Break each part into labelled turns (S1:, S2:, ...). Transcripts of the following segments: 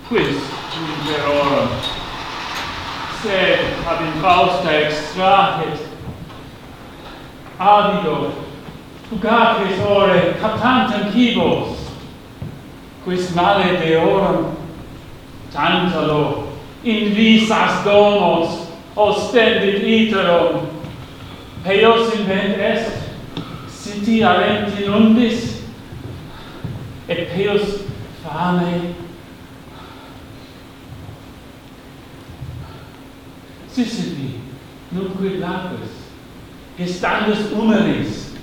S1: quis verorum, sed ab infausta extracet, avido, fugaces ore captantem cibos, quis male deorum Tantalo in visas domos ostendit iterum, eios invent est, siti arent inundis, et eios fame. Sisyphe, nunquid lapis, gestandus humanis,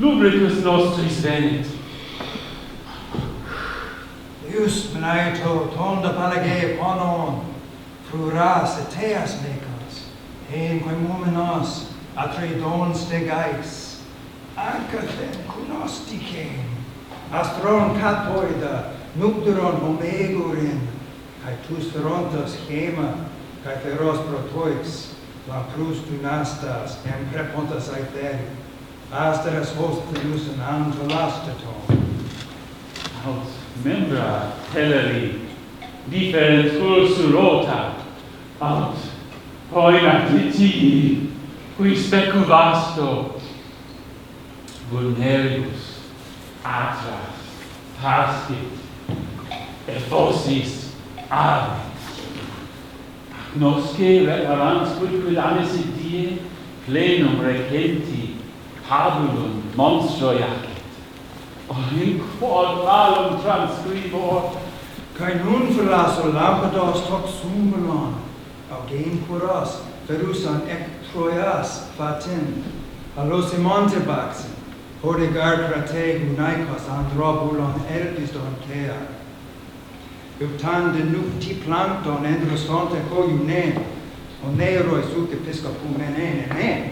S1: lubricus nostris venit.
S2: Just menaito tonda palage ponon, fruras eteas necas, hem quemomenos atreidons de gais, ancathem cunosticem, astron catoida, nupteron homegurin, cae tus ferontas gema, cae feros protoix, la prus dunastas, em prepontas aetheri, asteras hostinus in antolastaton.
S1: Aut membra teleri, different ursurota, aut poena litii, qui specu vasto, vulneribus, atras, pascit, effosis, ave. Nosce reparans quid annis die, plenum recenti, tabulum monstro Jacques. In quod malum transcribor,
S2: cae nun verlasso lampados tot sumelon, augen curas, ferusan ATREUS fatin, allosimonte baxin, hodegar crate unaikos androbulon elpiston cea. Uptan de nupti plankton endrostonte coiunen, oneroi suc episcopumenen emen,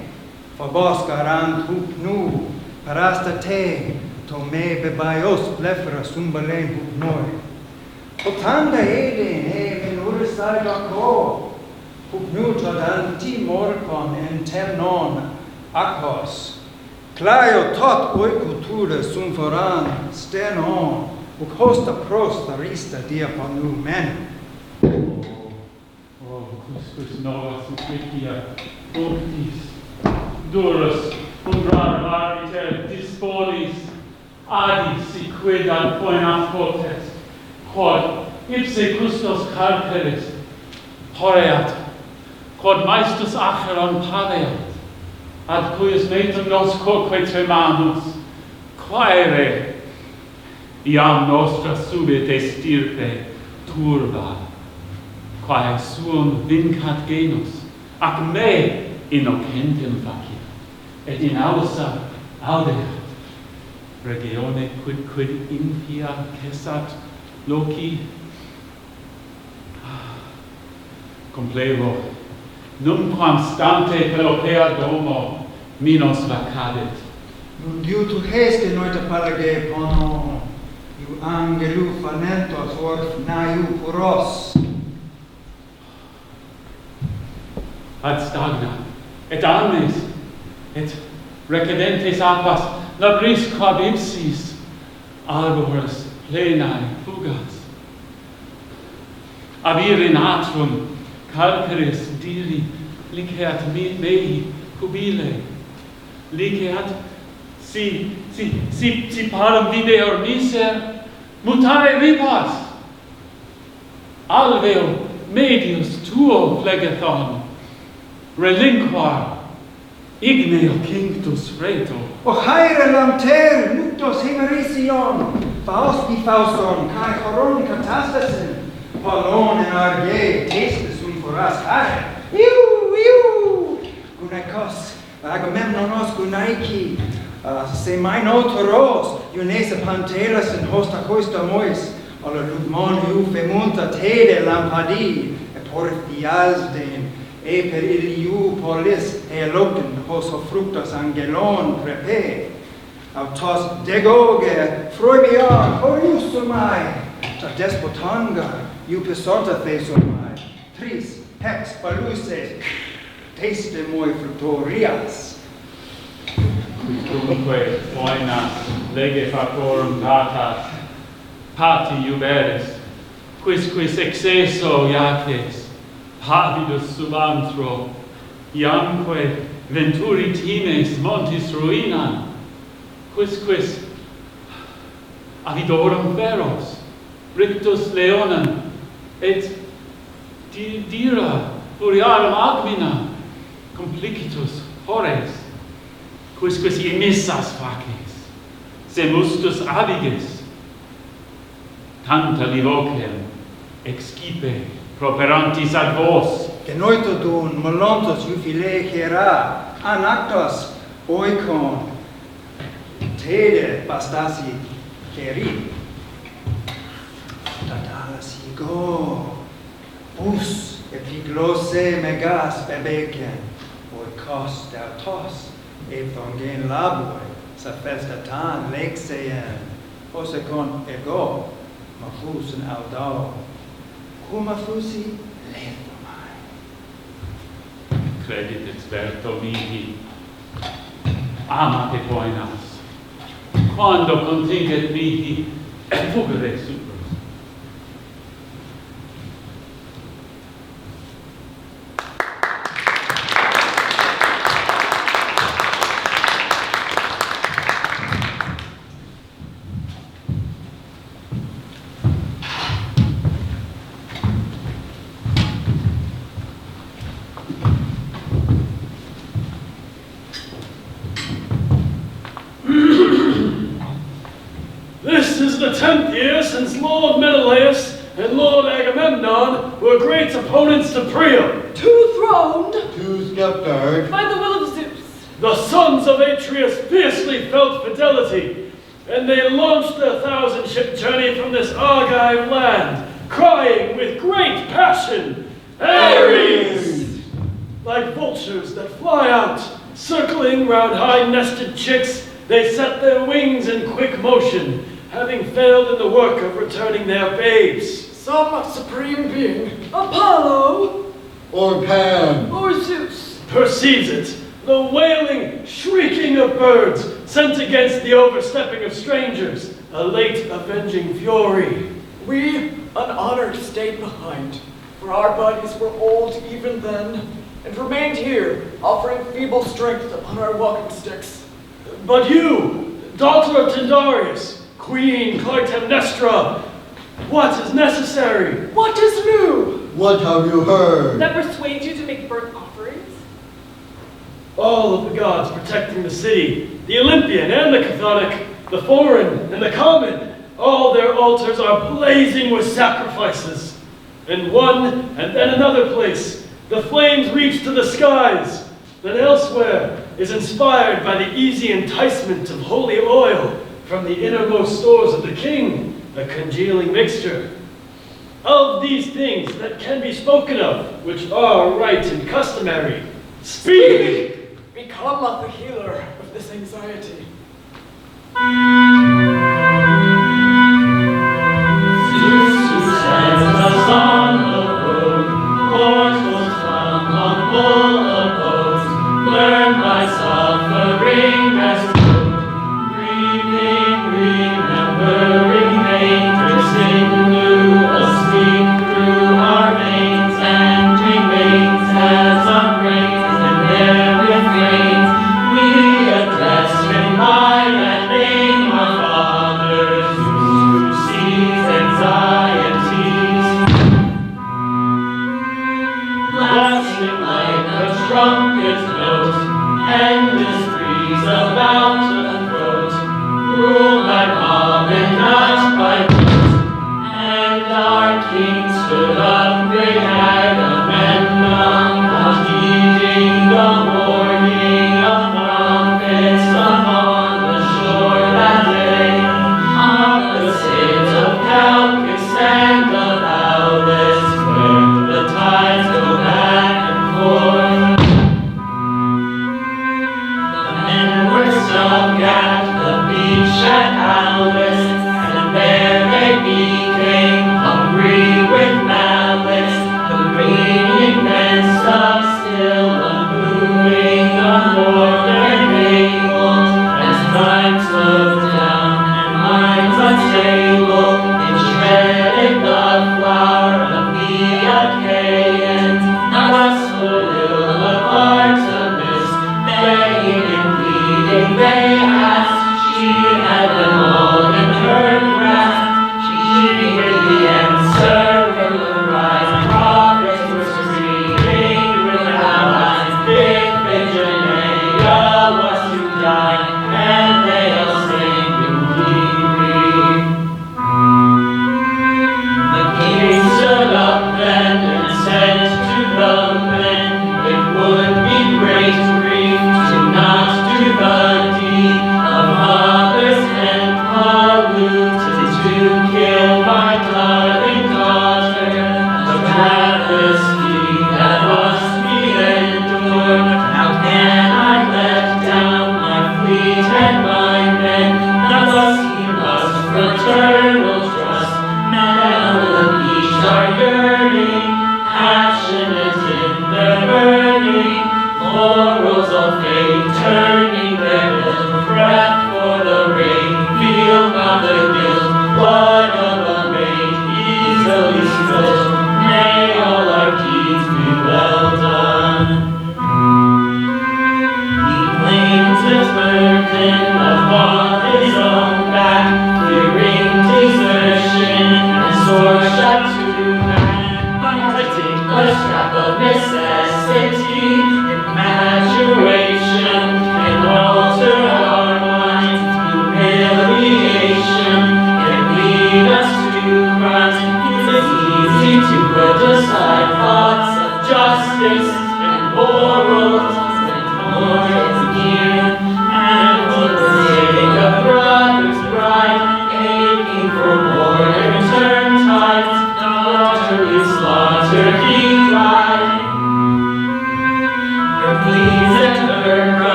S2: phobos garant hup nu, parasta te, Tome bebaios plefra sumbalen hup noi. Potanda eden menurisai daco, hup nu tradanti morcon en temnon akos. Claio tot oicultura sum foran stenon, huc hosta prosta rista diaponu men.
S1: O cuscus novas utricia, fructis, durus, umbrarum arbiter disponis, Adi si quid ad poenam potes, quod ipse custos calceris horeat, quod maestus acheron paveat, ad cuius metum nos quoque tremamus, quaere, iam nostra subit estirpe turba, quae suum vincat genus, ac me innocentem facit, et in ausa audeat. Regione quid impia cessat loci. Complevo, numquam stante Pelopea domo minos vacadit.
S2: Nun diu tu heste noita palage pono, iu angelu fanentos orf naiu puros.
S1: Ad stagna, et amnes, et recedentes apas, labris quab ipsis, arbores plenae fugas. Avir in atrum, calceris diri, liceat mei cubile, liceat, si parum videor miser, mutare ripas, alveo medius tuo phlegethon, relinquar, igneo cinctus reto.
S2: O haere lamter, nuptos hemerision, fauston, cae horon catastasin, polon en arge, testis foras hae. Gunaikos, Agamemnonos gunaiki, se mainotoros, Eunesa Tantalus in hosta coista mois, alla lugmon femunta tede lampadi, et porthiasden, e per iliu polis eloten hos fructus angelon prepe, autos degoge fruibion horiusumai, ta despotanga, iupisonta thesumai, tris hex paluses, teste moi fructorias.
S1: Quicumque poenas lege factorum datas, pati iuberis, quis excesso, Jacques, pavidus subantro, iamque venturi times montis ruinam, quis avidorum feros, rictus leonam, et dira furiarum agmina, complicitus hores, quis emissas faces, semustus abiges, Tantali vocem, excipe, properantis ad vos.
S2: Genoito dun molontos ufile hera, anactos oikon, tede bastasi heri. Tantalus ego, bus epiglosse megas bebecen, oikos dautos, ephongen laboi, saphestatan lexean, osekon ego, mafusen audao, cumafusi lethomai.
S1: Credit experto mihi, amate poenas, quando contingit mihi, fugere supros.
S3: This is the 10th year since Lord Menelaus and Lord Agamemnon were great opponents to Priam.
S4: Two-throned,
S5: Two-sceptered,
S4: by the will of Zeus.
S3: The sons of Atreus fiercely felt fidelity, and they launched their 1,000-ship journey from this Argive land, crying with great passion, Ares! Like vultures that fly out, circling round high-nested chicks, they set their wings in quick motion, having failed in the work of returning their babes.
S4: Some supreme being, Apollo,
S5: or Pan,
S4: or Zeus,
S3: perceives it, the wailing, shrieking of birds sent against the overstepping of strangers, a late avenging fury.
S4: we, unhonored, stayed behind, for our bodies were old even then, and remained here, offering feeble strength upon our walking sticks.
S3: But you, daughter of Tyndareus, Queen Clytemnestra, what is necessary?
S4: What is new?
S5: what have you heard?
S6: That persuades you to make burnt offerings?
S3: All of the gods protecting the city, the Olympian and the Chthonic, the foreign and the common, all their altars are blazing with sacrifices. In one and then another place, the flames reach to the skies, then elsewhere is inspired by the easy enticement of holy oil from the innermost stores of the king, a congealing mixture. Of these things that can be spoken of, which are right and customary, speak!
S4: Become the healer of this anxiety.
S7: We address him by that name, our Father.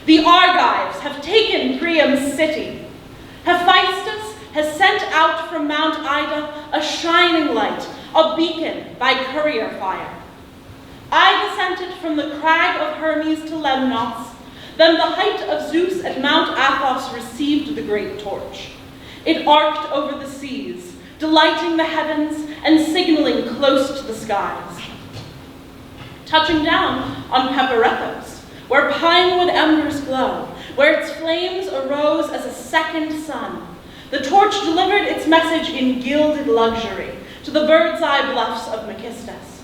S6: The Argives have taken Priam's city. Hephaestus has sent out from Mount Ida a shining light, a beacon by courier fire. I descended from the crag of Hermes to Lemnos. Then the height of Zeus at Mount Athos received the great torch. It arced over the seas, delighting the heavens and signaling close to the skies. Touching down on Peparethos, where pinewood embers glow, where its flames arose as a second sun, the torch delivered its message in gilded luxury to the bird's-eye bluffs of Mecystus.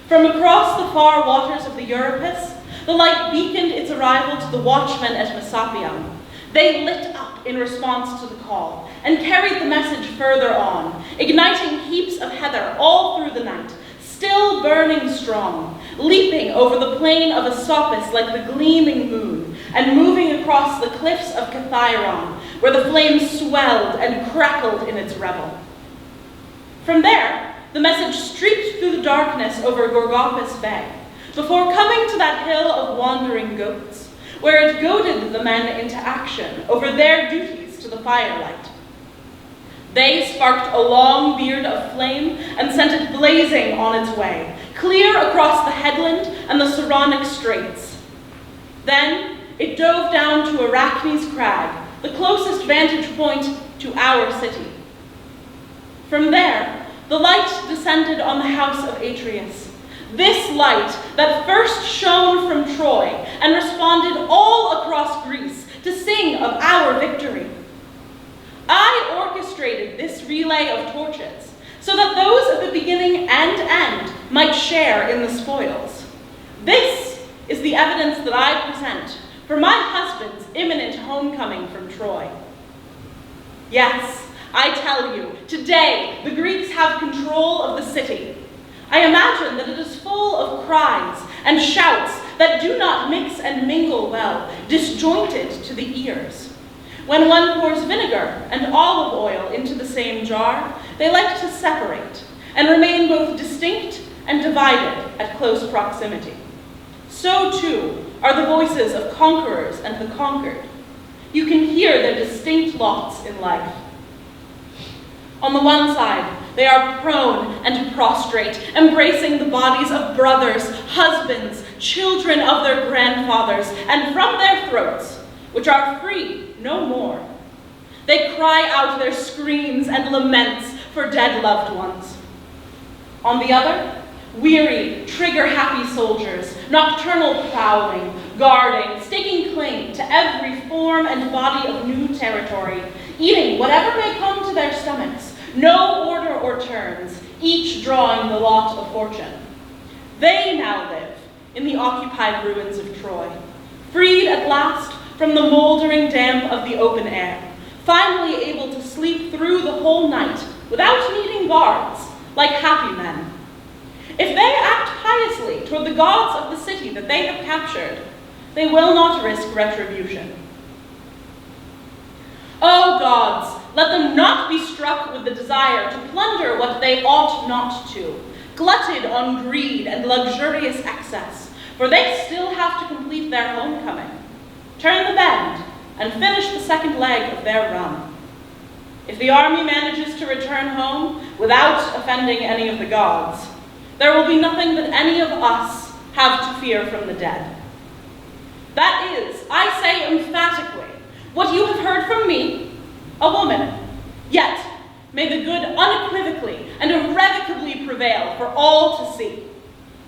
S6: From across the far waters of the Euripus, the light beaconed its arrival to the watchmen at Messapium. They lit up in response to the call and carried the message further on, igniting heaps of heather all through the night, still burning strong, leaping over the plain of Esopus like the gleaming moon, and moving across the cliffs of Cathyron, where the flames swelled and crackled in its revel. From there, the message streaked through the darkness over Gorgopis Bay, before coming to that hill of wandering goats, where it goaded the men into action over their duties to the firelight. They sparked a long beard of flame and sent it blazing on its way, clear across the headland and the Saronic Straits. Then it dove down to Arachne's crag, the closest vantage point to our city. From there, the light descended on the house of Atreus, this light that first shone from Troy and responded all across Greece to sing of our victory. I orchestrated this relay of torches so that those at the beginning and end might share in the spoils. This is the evidence that I present for my husband's imminent homecoming from Troy. Yes, I tell you, today the Greeks have control of the city. I imagine that it is full of cries and shouts that do not mix and mingle well, disjointed to the ears. When one pours vinegar and olive oil into the same jar, they like to separate and remain both distinct and divided at close proximity. So too are the voices of conquerors and the conquered. You can hear their distinct lots in life. On the one side, they are prone and prostrate, embracing the bodies of brothers, husbands, children of their grandfathers, and from their throats, which are free no more, they cry out their screams and laments for dead loved ones. On the other, weary, trigger-happy soldiers, nocturnal prowling, guarding, staking claim to every form and body of new territory, eating whatever may come to their stomachs, no order or terms, each drawing the lot of fortune. They now live in the occupied ruins of Troy, freed at last from the moldering damp of the open air, finally able to sleep through the whole night without needing guards, like happy men. If they act piously toward the gods of the city that they have captured, they will not risk retribution. O gods, let them not be struck with the desire to plunder what they ought not to, glutted on greed and luxurious excess, for they still have to complete their homecoming, turn the bend, and finish the second leg of their run. If the army manages to return home without offending any of the gods, there will be nothing that any of us have to fear from the dead. That is, I say emphatically, what you have heard from me, a woman. Yet, may the good unequivocally and irrevocably prevail for all to see.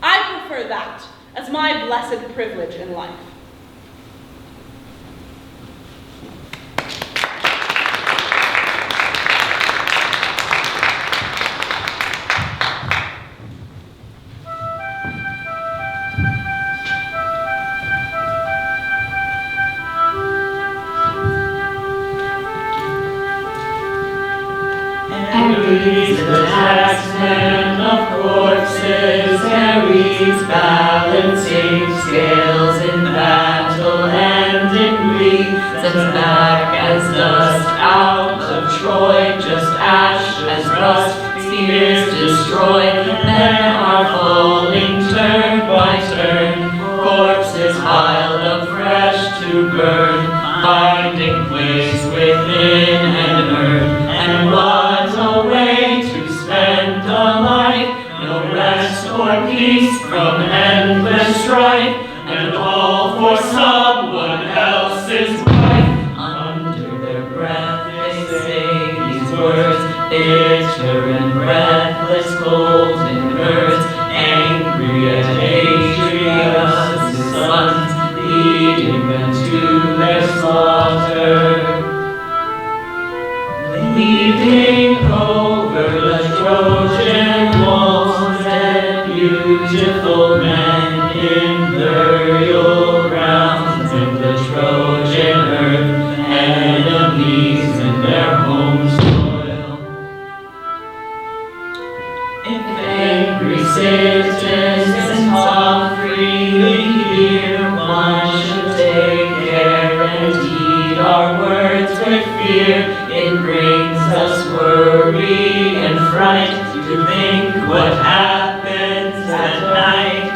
S6: I prefer that as my blessed privilege in life.
S7: The taxman of corpses carries balancing scales in battle and in grief, sends back as dust out of Troy, just ash as rust, spears destroy, men are falling turn by turn, corpses piled up fresh to burn, finding place within an urn, and what a way to spend a life, no rest or peace from endless strife, and all for someone else's wife. Under their breath they say these words, bitter and breathless, cold and birds, angry at Atreus' sons, leading them to their slaughter. Leaping over the Trojan walls, dead beautiful men in burial grounds in the Trojan earth, enemies in their home soil. If angry citizens talk freely here, one should take care and heed our words with fear. It brings us worry and fright to think what happens at night.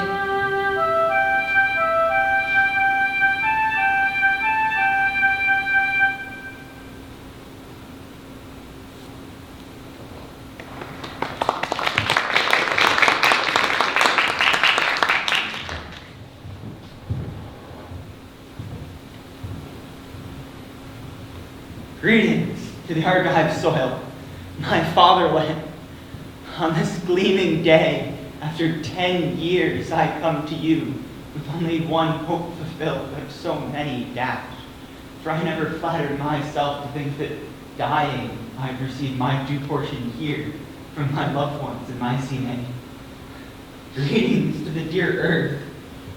S8: Greetings to the Argive soil, my fatherland. On this gleaming day, after 10 years, I come to you with only one hope fulfilled, but so many dashed. For I never flattered myself to think that dying, I'd receive my due portion here from my loved ones in my Mycenae. Greetings to the dear earth,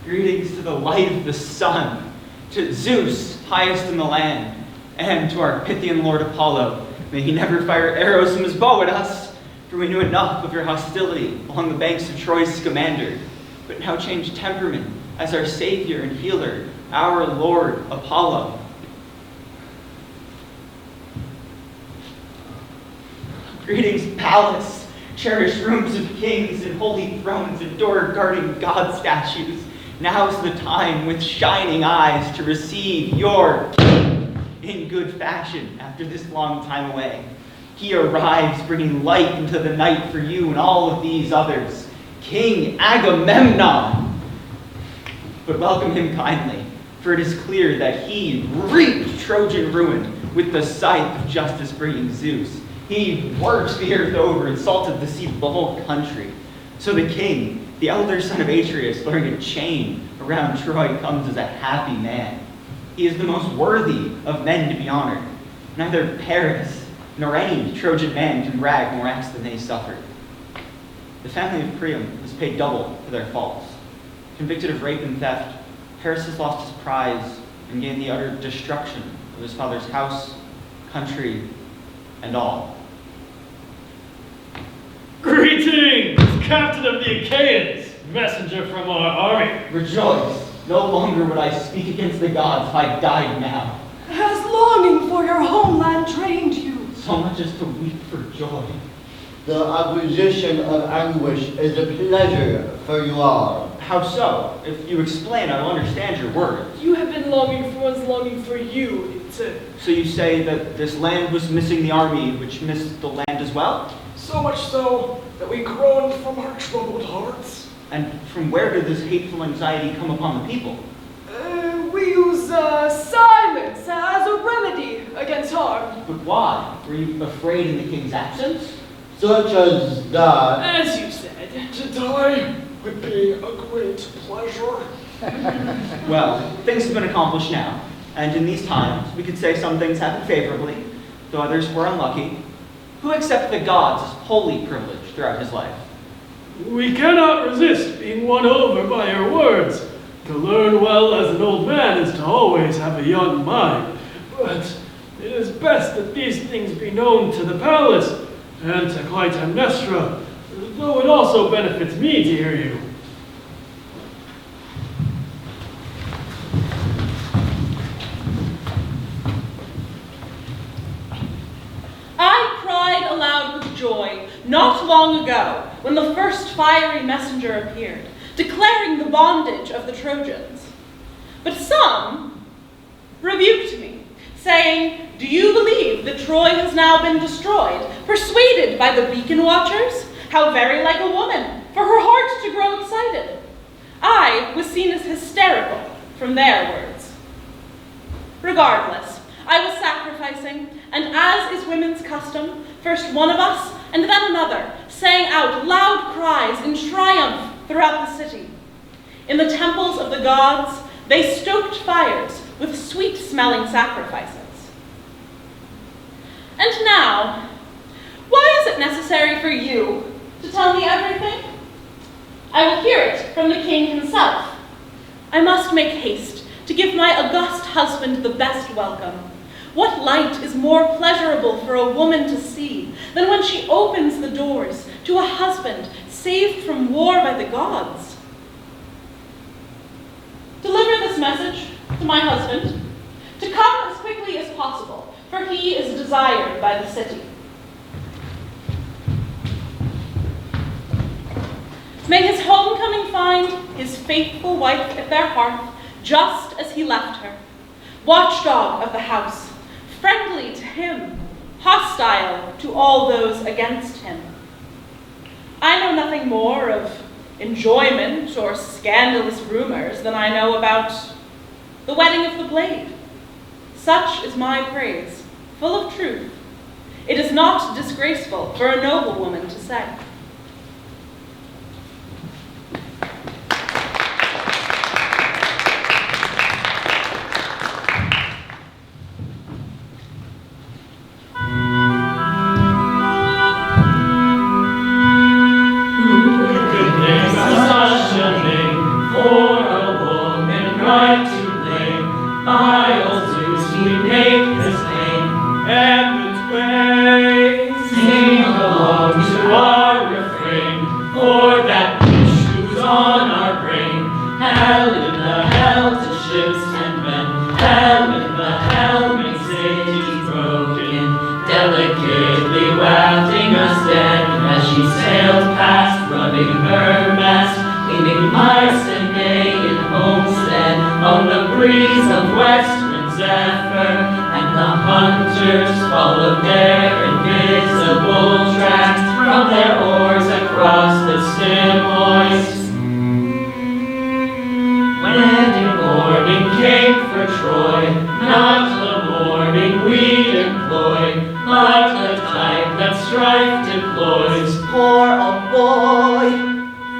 S8: greetings to the light of the sun, to Zeus, highest in the land, and to our Pythian lord Apollo. May he never fire arrows from his bow at us, for we knew enough of your hostility along the banks of Troy's Scamander, but now change temperament as our savior and healer, our lord Apollo. Greetings, palace, cherished rooms of kings and holy thrones, adored guarding god statues. Now's the time with shining eyes to receive your king in good fashion after this long time away. He arrives bringing light into the night for you and all of these others, King Agamemnon. But welcome him kindly, for it is clear that he reaped Trojan ruin with the scythe of justice bringing Zeus. He worked the earth over and salted the seed of the whole country. So the king, the elder son of Atreus, wearing a chain around Troy, comes as a happy man. He is the most worthy of men to be honored. Neither Paris nor any Trojan man can brag more acts than they suffered. The family of Priam was paid double for their faults. Convicted of rape and theft, Paris has lost his prize and gained the utter destruction of his father's house, country, and all.
S3: Greetings, captain of the Achaeans, messenger from our army.
S8: Rejoice! No longer would I speak against the gods if I died now.
S9: Has longing for your homeland trained you?
S8: So much as to weep for joy.
S5: The acquisition of anguish is a pleasure for you all.
S8: How so? If you explain, I will understand your words.
S9: You have been longing for one's longing for you, too.
S8: So you say that this land was missing the army, which missed the land as well?
S4: So much so that we groaned from our troubled hearts.
S8: And from where did this hateful anxiety come upon the people?
S9: We use silence as a remedy against harm.
S8: But why? Were you afraid in the king's absence?
S5: Such as that.
S9: As you said.
S4: To die would be a great pleasure.
S8: Well, things have been accomplished now, and in these times, we could say some things happened favorably, though others were unlucky. Who accepted the gods as holy privilege throughout his life?
S3: We cannot resist being won over by your words. To learn well as an old man is to always have a young mind. But it is best that these things be known to the palace and to CLYTEMNESTRA, though it also benefits me to hear you.
S6: I cried aloud with joy not long ago when the first fiery messenger appeared, declaring the bondage of the Trojans. But some rebuked me, saying, "Do you believe that Troy has now been destroyed, persuaded by the beacon watchers? How very like a woman, for her heart to grow excited." I was seen as hysterical from their words. Regardless, I was sacrificing, and as is women's custom, first one of us and then another sang out loud cries in triumph throughout the city. In the temples of the gods, they stoked fires with sweet-smelling sacrifices. And now, why is it necessary for you to tell me everything? I will hear it from the king himself. I must make haste to give my august husband the best welcome. What light is more pleasurable for a woman to see than when she opens the doors to a husband saved from war by the gods? Deliver this message to my husband to come as quickly as possible, for he is desired by the city. May his homecoming find his faithful wife at their hearth, just as he left her, watchdog of the house, friendly to him, hostile to all those against him. I know nothing more of enjoyment or scandalous rumors than I know about the wedding of the blade. Such is my praise, full of truth. It is not disgraceful for a noble woman to say.
S7: Sing along to our and the hunters followed their invisible tracks from their oars across the Simois. Wedding morning came for Troy, not the morning we employ, but the type that strife deploys.
S10: For a boy,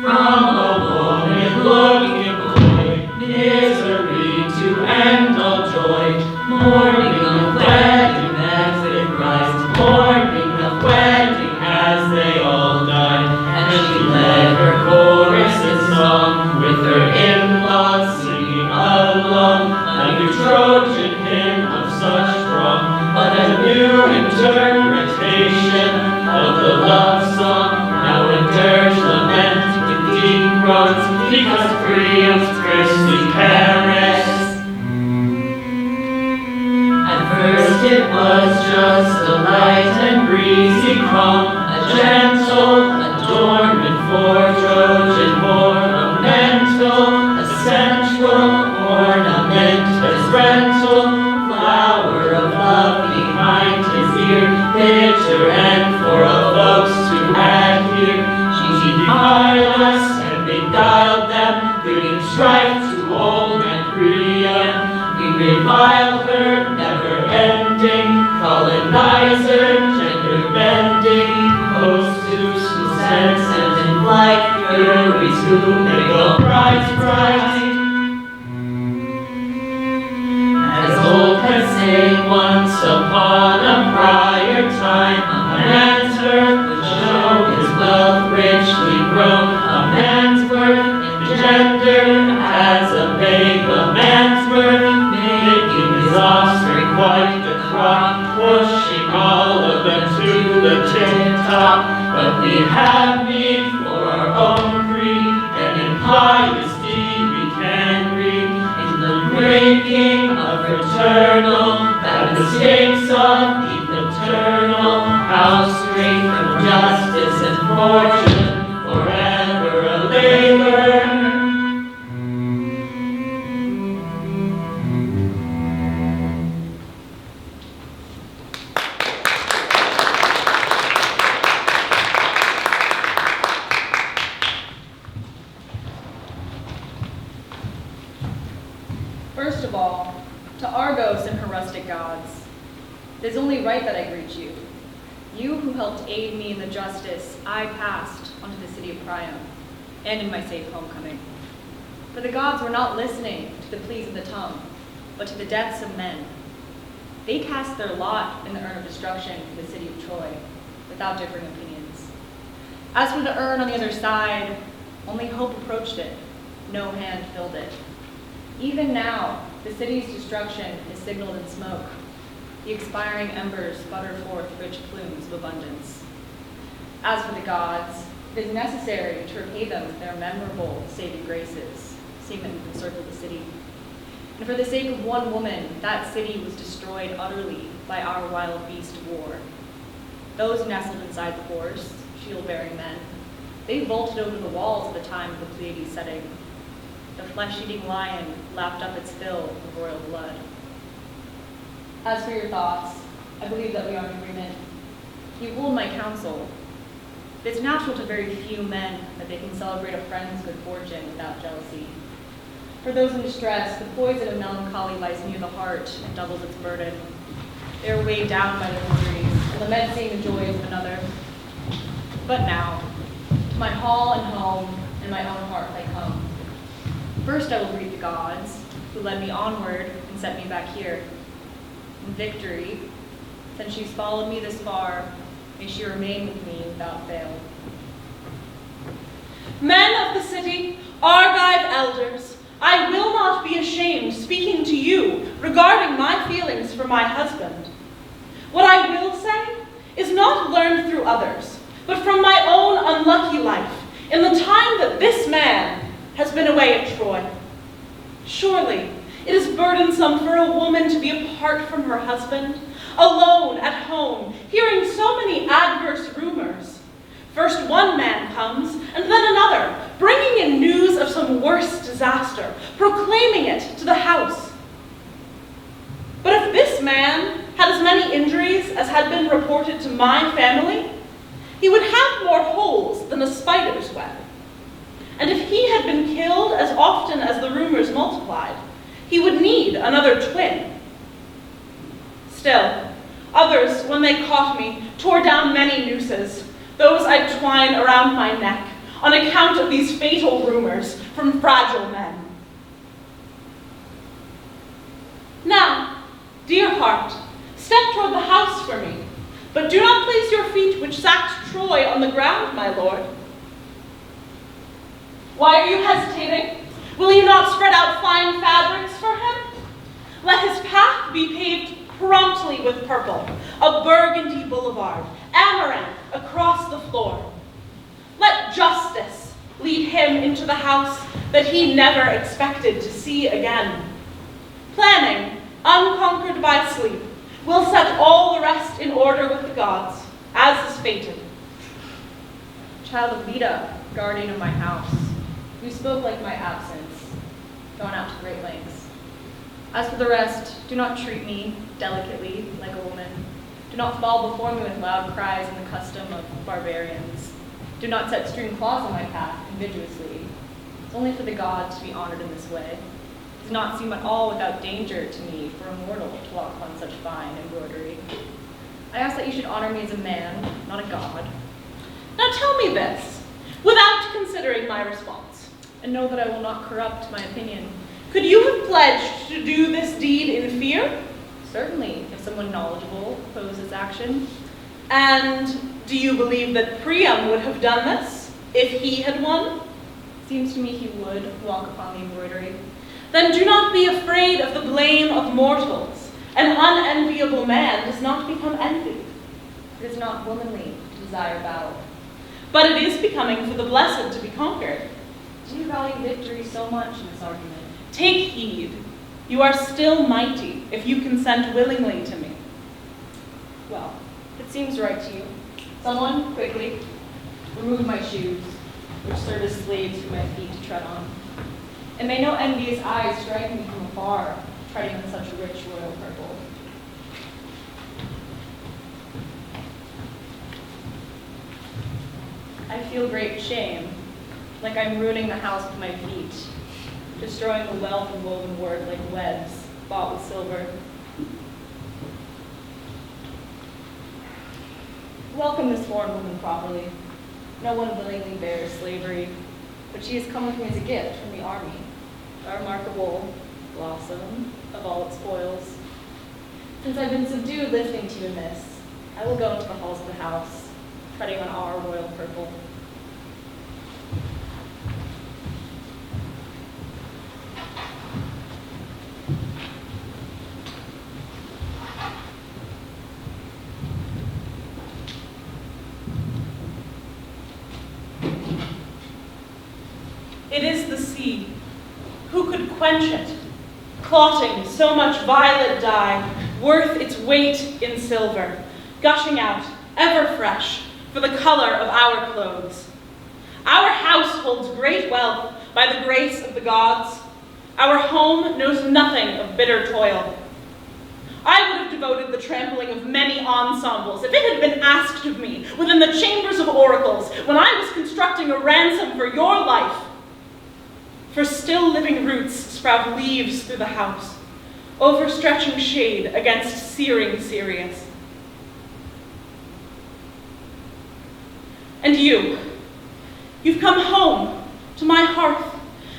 S7: from a woman looking boy, misery to end all joy. Morning of wedding as they rise, morning of wedding as they all die. And she led her chorus in song, with her in-laws singing along, a new Trojan hymn of such throng, but a new interpretation of the love song. Now a dirge lament with deep groans, because Priam's priestly perished. At first it was just a light and breezy calm, a gentle adornment for Trojan War, a mental, a central ornament, as rental, flower of love behind his ear, bitter end for all folks to adhere. She defiled us and beguiled them, bringing strife to old and Priam. We reviled her, never ending, colonizer, gender bending, hostess who sends and in flight, furies who make all brides bright. As old can say, once upon a prior time, a man's earth would show his wealth richly grown, a man's worth engendered as a babe of man's worth, making his offspring quite the crop, pushing all of them to the tip-top. But we have need for our own creed, and in pious deed we can read in the breaking of fraternal, that mistakes of the paternal, how straight from justice and fortune, forever a labor.
S11: First of all, to Argos and her rustic gods, it is only right that I greet you. You who helped aid me in the justice I passed onto the city of Priam, and in my safe homecoming. For the gods were not listening to the pleas of the tongue, but to the deaths of men. They cast their lot in the urn of destruction for the city of Troy, without differing opinions. As for the urn on the other side, only hope approached it, no hand filled it. Even now, the city's destruction is signaled in smoke. The expiring embers sputter forth rich plumes of abundance. As for the gods, it is necessary to repay them their memorable saving graces, seeing that we encircle the city. And for the sake of one woman, that city was destroyed utterly by our wild beast war. Those nestled inside the horse, shield-bearing men, they vaulted over the walls at the time of the Pleiades setting. The flesh-eating lion lapped up its fill of royal blood. As for your thoughts, I believe that we are in agreement. You hold my counsel. It's natural to very few men that they can celebrate a friend's good fortune without jealousy. For those in distress, the poison of melancholy lies near the heart and doubles its burden. They are weighed down by their miseries and lament seeing the joys of another. But now, to my hall and home and my own hearth I come. First I will greet the gods, who led me onward and set me back here. In victory, since she's followed me this far, may she remain with me without fail.
S6: Men of the city, Argive elders, I will not be ashamed speaking to you regarding my feelings for my husband. What I will say is not learned through others, but from my own unlucky life in the time that this man has been away at Troy. Surely it is burdensome for a woman to be apart from her husband, alone at home, hearing so many adverse rumors. First one man comes, and then another, bringing in news of some worse disaster, proclaiming it to the house. But if this man had as many injuries as had been reported to my family, he would have more holes than a spider's web. And if he had been killed as often as the rumors multiplied, he would need another twin. Still, others, when they caught me, tore down many nooses, those I'd twine around my neck, on account of these fatal rumors from fragile men. Now, dear heart, step toward the house for me, but do not place your feet which sacked Troy on the ground, my lord. Why are you hesitating? Will you not spread out fine fabrics for him? Let his path be paved promptly with purple, a burgundy boulevard, amaranth across the floor. Let justice lead him into the house that he never expected to see again. Planning, unconquered by sleep, will set all the rest in order with the gods, as is fated.
S11: Child of Leda, guardian of my house, you spoke like my absence, gone out to great lengths. As for the rest, do not treat me delicately like a woman. Do not fall before me with loud cries in the custom of barbarians. Do not set strewn cloths on my path invidiously. It's only for the gods to be honored in this way. It does not seem at all without danger to me for a mortal to walk on such fine embroidery. I ask that you should honor me as a man, not a god.
S6: Now tell me this, without considering my response.
S11: And know that I will not corrupt my opinion.
S6: Could you have pledged to do this deed in fear?
S11: Certainly, if someone knowledgeable opposed this action.
S6: And do you believe that Priam would have done this if he had won?
S11: Seems to me he would walk upon the embroidery.
S6: Then do not be afraid of the blame of mortals. An unenviable man does not become envied.
S11: It is not womanly to desire battle.
S6: But it is becoming for the blessed to be conquered.
S11: Do you value victory so much in this argument?
S6: Take heed. You are still mighty if you consent willingly to me.
S11: Well, it seems right to you. Someone, quickly, remove my shoes, which serve as slaves for my feet to tread on. And may no envious eyes strike me from afar, treading on such rich royal purple. I feel great shame, like I'm ruining the house with my feet, destroying the wealth of woven work like webs bought with silver. Welcome this foreign woman properly. No one willingly bears slavery, but she has come with me as a gift from the army, a remarkable blossom of all its spoils. Since I've been subdued listening to you in this, I will go into the halls of the house, treading on our royal purple.
S6: It is the sea. Who could quench it? Clotting so much violet dye, worth its weight in silver, gushing out, ever fresh, for the color of our clothes. Our house holds great wealth by the grace of the gods. Our home knows nothing of bitter toil. I would have devoted the trampling of many ensembles if it had been asked of me within the chambers of oracles when I was constructing a ransom for your life. For still living roots sprout leaves through the house, overstretching shade against searing Sirius. And you've come home to my hearth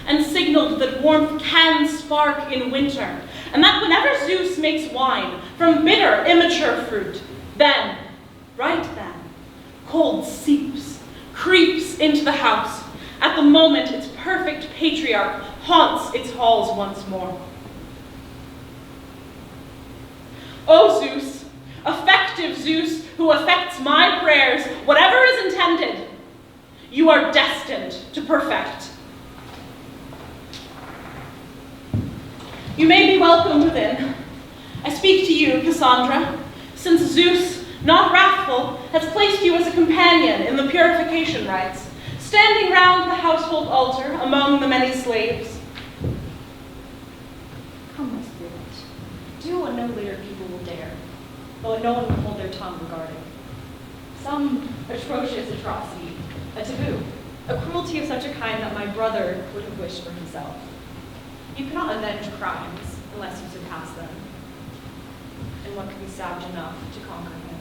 S6: and signaled that warmth can spark in winter, and that whenever Zeus makes wine from bitter, immature fruit, then, right then, cold seeps, creeps into the house, at the moment its perfect patriarch haunts its halls once more. O Zeus, effective Zeus, who affects my prayers, whatever is intended, you are destined to perfect. You may be welcome within. I speak to you, Cassandra, since Zeus, not wrathful, has placed you as a companion in the purification rites, standing round the household altar among the many slaves.
S11: Come, my spirit, do what no later people will but no one will hold their tongue regarding. Some atrocious atrocity, a taboo, a cruelty of such a kind that my brother would have wished for himself. You cannot avenge crimes unless you surpass them. And what could be savage enough to conquer him?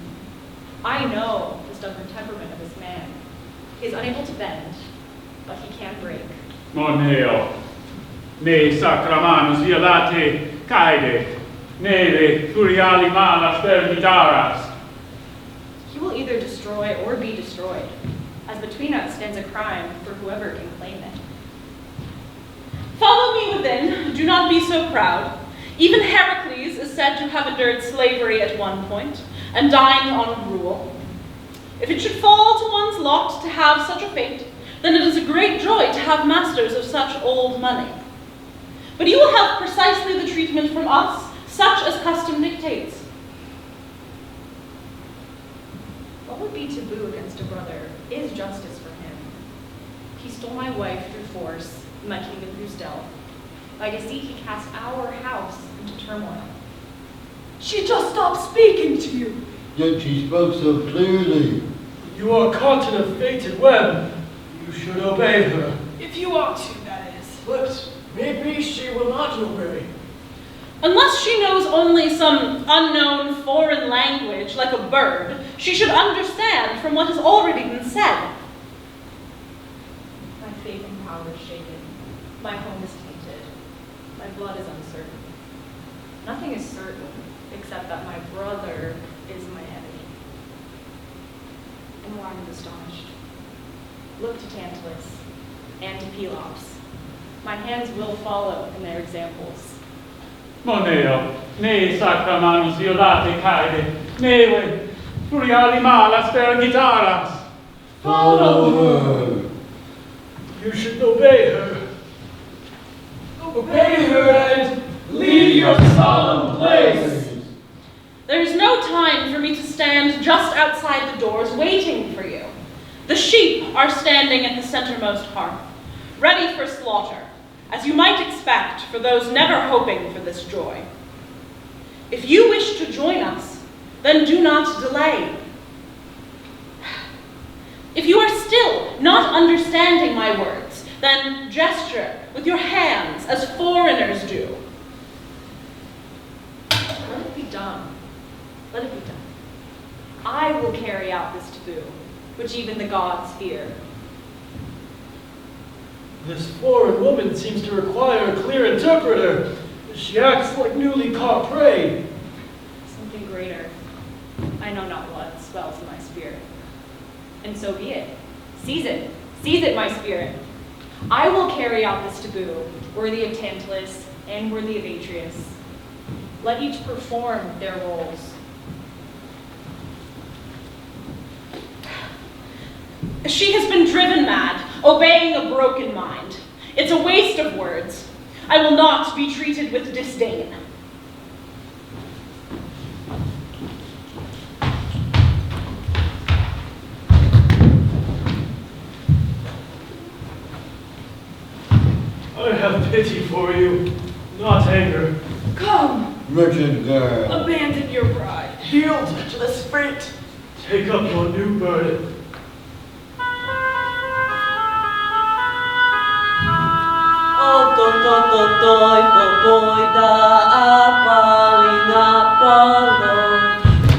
S11: I know the stubborn temperament of this man. He is unable to bend, but he can break.
S1: Moneo, ne sacramanus violate caede, neve furiali malas perdidaras.
S11: He will either destroy or be destroyed, as between us stands a crime for whoever can claim it.
S6: Follow me within, do not be so proud. Even Heracles is said to have endured slavery at one point, and dined on gruel. If it should fall to one's lot to have such a fate, then it is a great joy to have masters of such old money. But you will have precisely the treatment from us, such as custom dictates.
S11: What would be taboo against a brother is justice for him. He stole my wife through force, my kingdom through stealth. By deceit, he cast our house into turmoil.
S9: She just stopped speaking to you.
S5: Yet she spoke so clearly.
S3: You are caught in a fated web. You should obey her.
S9: If you ought to, that is.
S4: But maybe she will not obey.
S6: Unless she knows only some unknown foreign language, like a bird, she should understand from what has already been said.
S11: My faith in power is shaken. My home is tainted. My blood is uncertain. Nothing is certain except that my brother is my enemy. And why I'm astonished. Look to Tantalus and to Pelops. My hands will follow in their examples.
S1: Moneo, ne sacramanus violate caede, neve furiali malas perdidaras.
S5: Follow her.
S3: You should obey her. Obey her and leave your solemn place.
S6: There is no time for me to stand just outside the doors waiting for you. The sheep are standing at the centermost hearth, ready for slaughter, as you might expect for those never hoping for this joy. If you wish to join us, then do not delay. If you are still not understanding my words, then gesture with your hands as foreigners do.
S11: Let it be done. Let it be done. I will carry out this taboo, which even the gods fear.
S3: This foreign woman seems to require a clear interpreter. She acts like newly caught prey.
S11: Something greater. I know not what swells in my spirit. And so be it. Seize it. Seize it, my spirit. I will carry out this taboo, worthy of Tantalus and worthy of ATREUS. Let each perform their roles.
S6: She has been driven mad, obeying a broken mind. It's a waste of words. I will not be treated with disdain.
S3: I have pity for you, not anger.
S9: Come,
S5: Wretched girl.
S9: abandon your pride.
S4: Yield to this fate.
S3: Take up your new burden.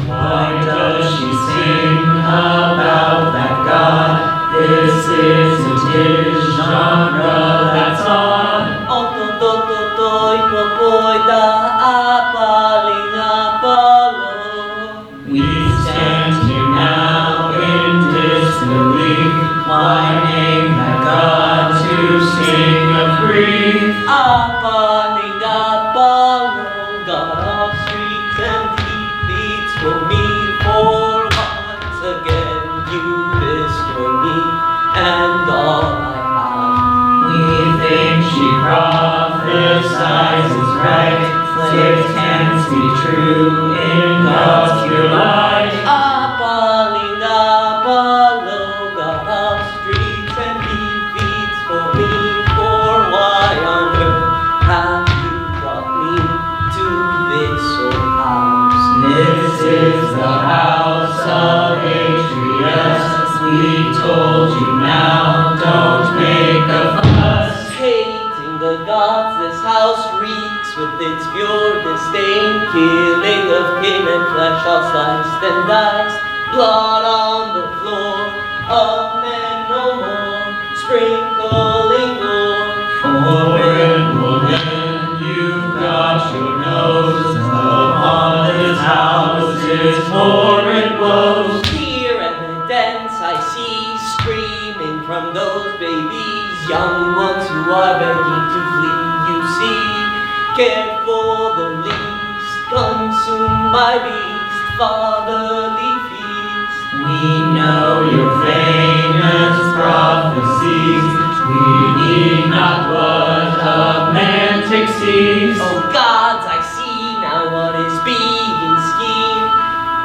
S7: Why does she sing about that god? This isn't his genre, that's odd. We stand here now in disbelief. Why name that god to sing of grief?
S10: God of streets and defeats for me, for once again you destroy me and all I have.
S7: We think she prophesies is right, so it tends to be true in God's pure light.
S10: God of streets and defeats for me, for why on earth have you brought me to this old house?
S7: This is
S10: flesh all sliced and diced, blood on the floor, of men no more, sprinkling gore.
S1: Foreign woman, you've got your nose upon this house's horrid woes.
S10: Clear evidence I see screaming from those babies, young ones who are begging to flee, you see, cared for the least, consumed by beast, fatherly feast.
S1: We know your famous prophecies. We need not what a man sees.
S10: Oh gods, I see now what is being schemed.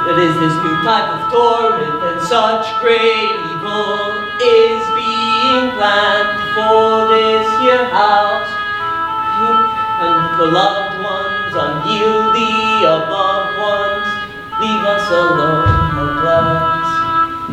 S10: It is this new type of torment, and such great evil is being planned for this here house. And for loved ones, unyieldy above ones, leave us alone, helpless.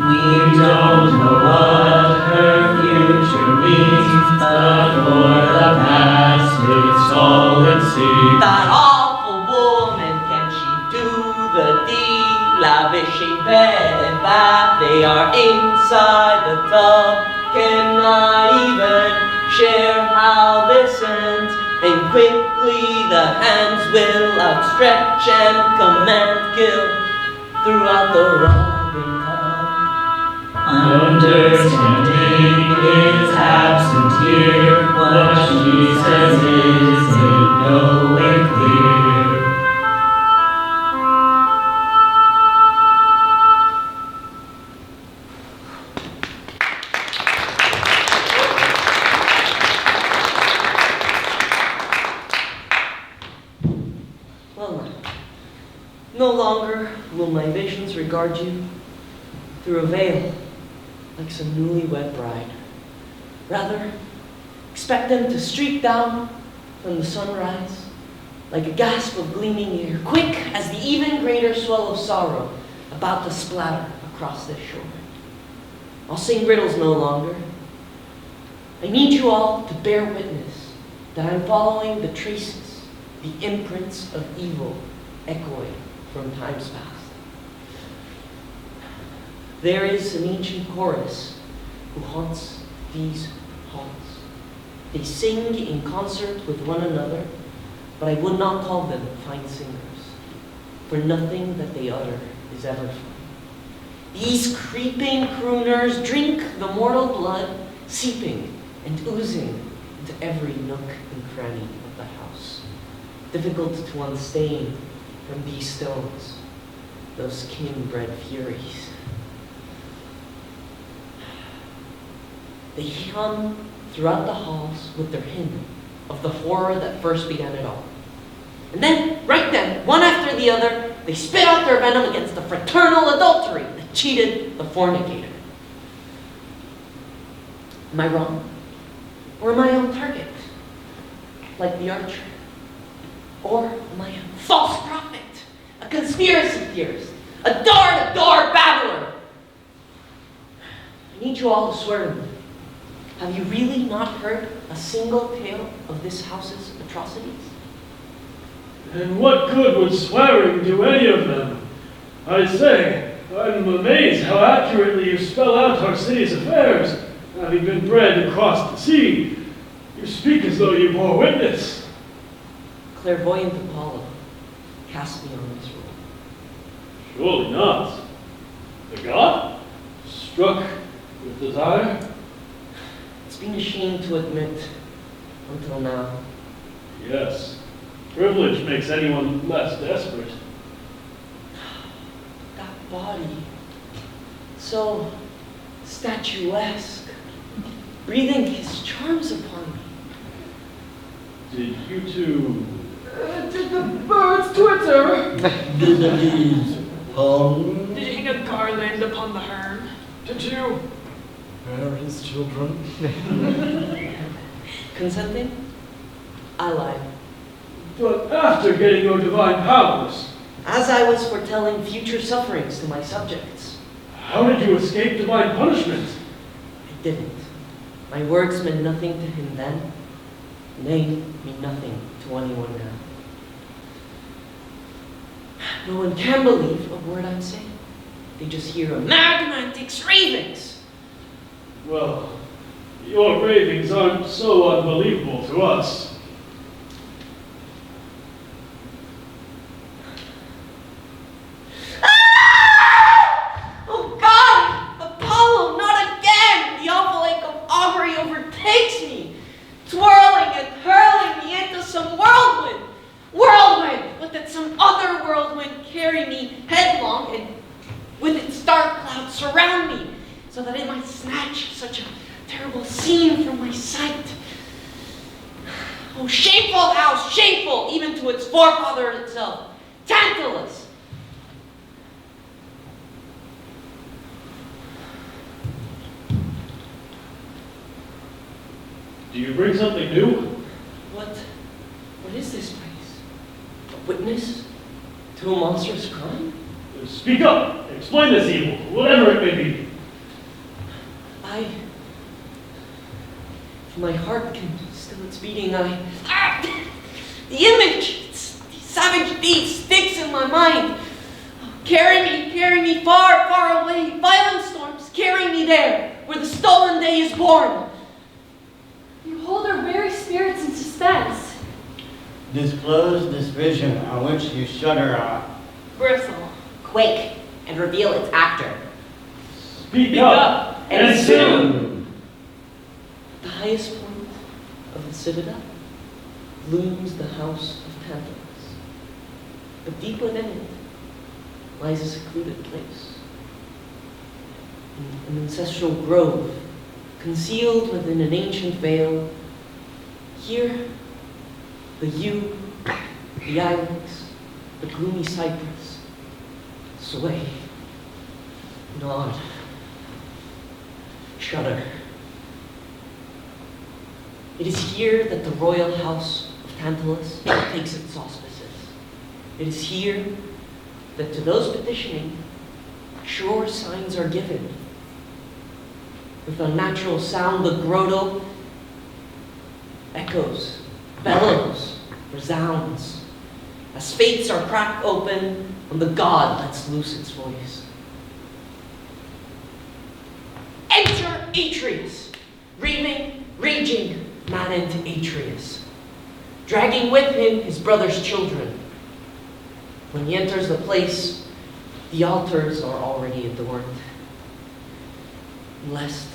S1: We don't know what her future means, but for the past it's all it seems.
S10: That awful woman, can she do the deed? Lavishing bed and bath, they are inside the tub. Can I even share how this ends? And quickly the hands will outstretch and command kill throughout the robbing cup.
S1: Understanding is absent here. What she says is in no way clear.
S10: No longer will my visions regard you through a veil like some newlywed bride. Rather, expect them to streak down from the sunrise like a gasp of gleaming air, quick as the even greater swell of sorrow about to splatter across this shore. I'll sing riddles no longer. I need you all to bear witness that I'm following the traces, the imprints of evil echoing from times past. There is an ancient chorus who haunts these halls. They sing in concert with one another, but I would not call them fine singers, for nothing that they utter is ever fine. These creeping crooners drink the mortal blood, seeping and oozing into every nook and cranny of the house. Difficult to unstain from these stones, those kin-bred furies. They hum throughout the halls with their hymn of the horror that first began it all. And then, right then, one after the other, they spit out their venom against the fraternal adultery that cheated the fornicator. Am I wrong? Or am I on target? Like the archer? Or am I a false prophet? A conspiracy theorist? A door-to-door babbler? I need you all to swear to me. Have you really not heard a single tale of this house's atrocities?
S3: And what good would swearing do any of them? I say, I'm amazed how accurately you spell out our city's affairs, having been bred across the sea. You speak as though you bore witness.
S10: Clairvoyant Apollo cast me on this role.
S3: Surely not. The god? Struck with desire?
S10: It's been a shame to admit until now.
S3: Yes. Privilege makes anyone less desperate.
S10: That body, so statuesque, breathing his charms upon me.
S3: Did you two...
S9: Did the birds twitter?
S5: Did the leaves hum?
S9: Did you hang a garland upon the hern? Did you
S12: bear his children?
S10: Consenting? I lied.
S3: But after getting your divine powers.
S10: As I was foretelling future sufferings to my subjects.
S3: How did you escape divine punishment?
S10: I didn't. My words meant nothing to him then. They mean nothing to anyone now. No one can believe a word I'm saying. They just hear Agamemnon's ravings.
S3: Well, your ravings aren't so unbelievable to us.
S10: Oh God! Apollo, not again! The awful ache of augury overtakes me, twirling and hurling me into some whirlwind. But that some other whirlwind carry me headlong and with its dark clouds surround me, so that it might snatch such a terrible scene from my sight. Oh, shameful house, shameful even to its forefather itself, Tantalus.
S3: Do you bring something new?
S10: What is this place? A witness to a monstrous crime?
S3: Speak up. Explain this evil, whatever it may be.
S10: If my heart can still its beating, the image, the savage beast sticks in my mind. Carry me far, far away. Violent storms carry me there, where the stolen day is born.
S11: You hold our very spirits in suspense.
S5: Disclose this vision on which you shudder on.
S6: Bristle.
S13: Quake and reveal its actor.
S3: Speak up, and soon!
S10: At the highest point of the citadel looms the house of Tantalus. But deep within it lies a secluded place. An ancestral grove, concealed within an ancient veil. Here, the yew, the ilex, the gloomy cypress sway, nod, shudder. It is here that the royal house of Tantalus takes its auspices. It is here that to those petitioning, sure signs are given. With unnatural sound, the grotto echoes, bellows, resounds, as fates are cracked open when the god lets loose its voice. Enter ATREUS, raging, maddened ATREUS, dragging with him his brother's children. When he enters the place, the altars are already adorned, lest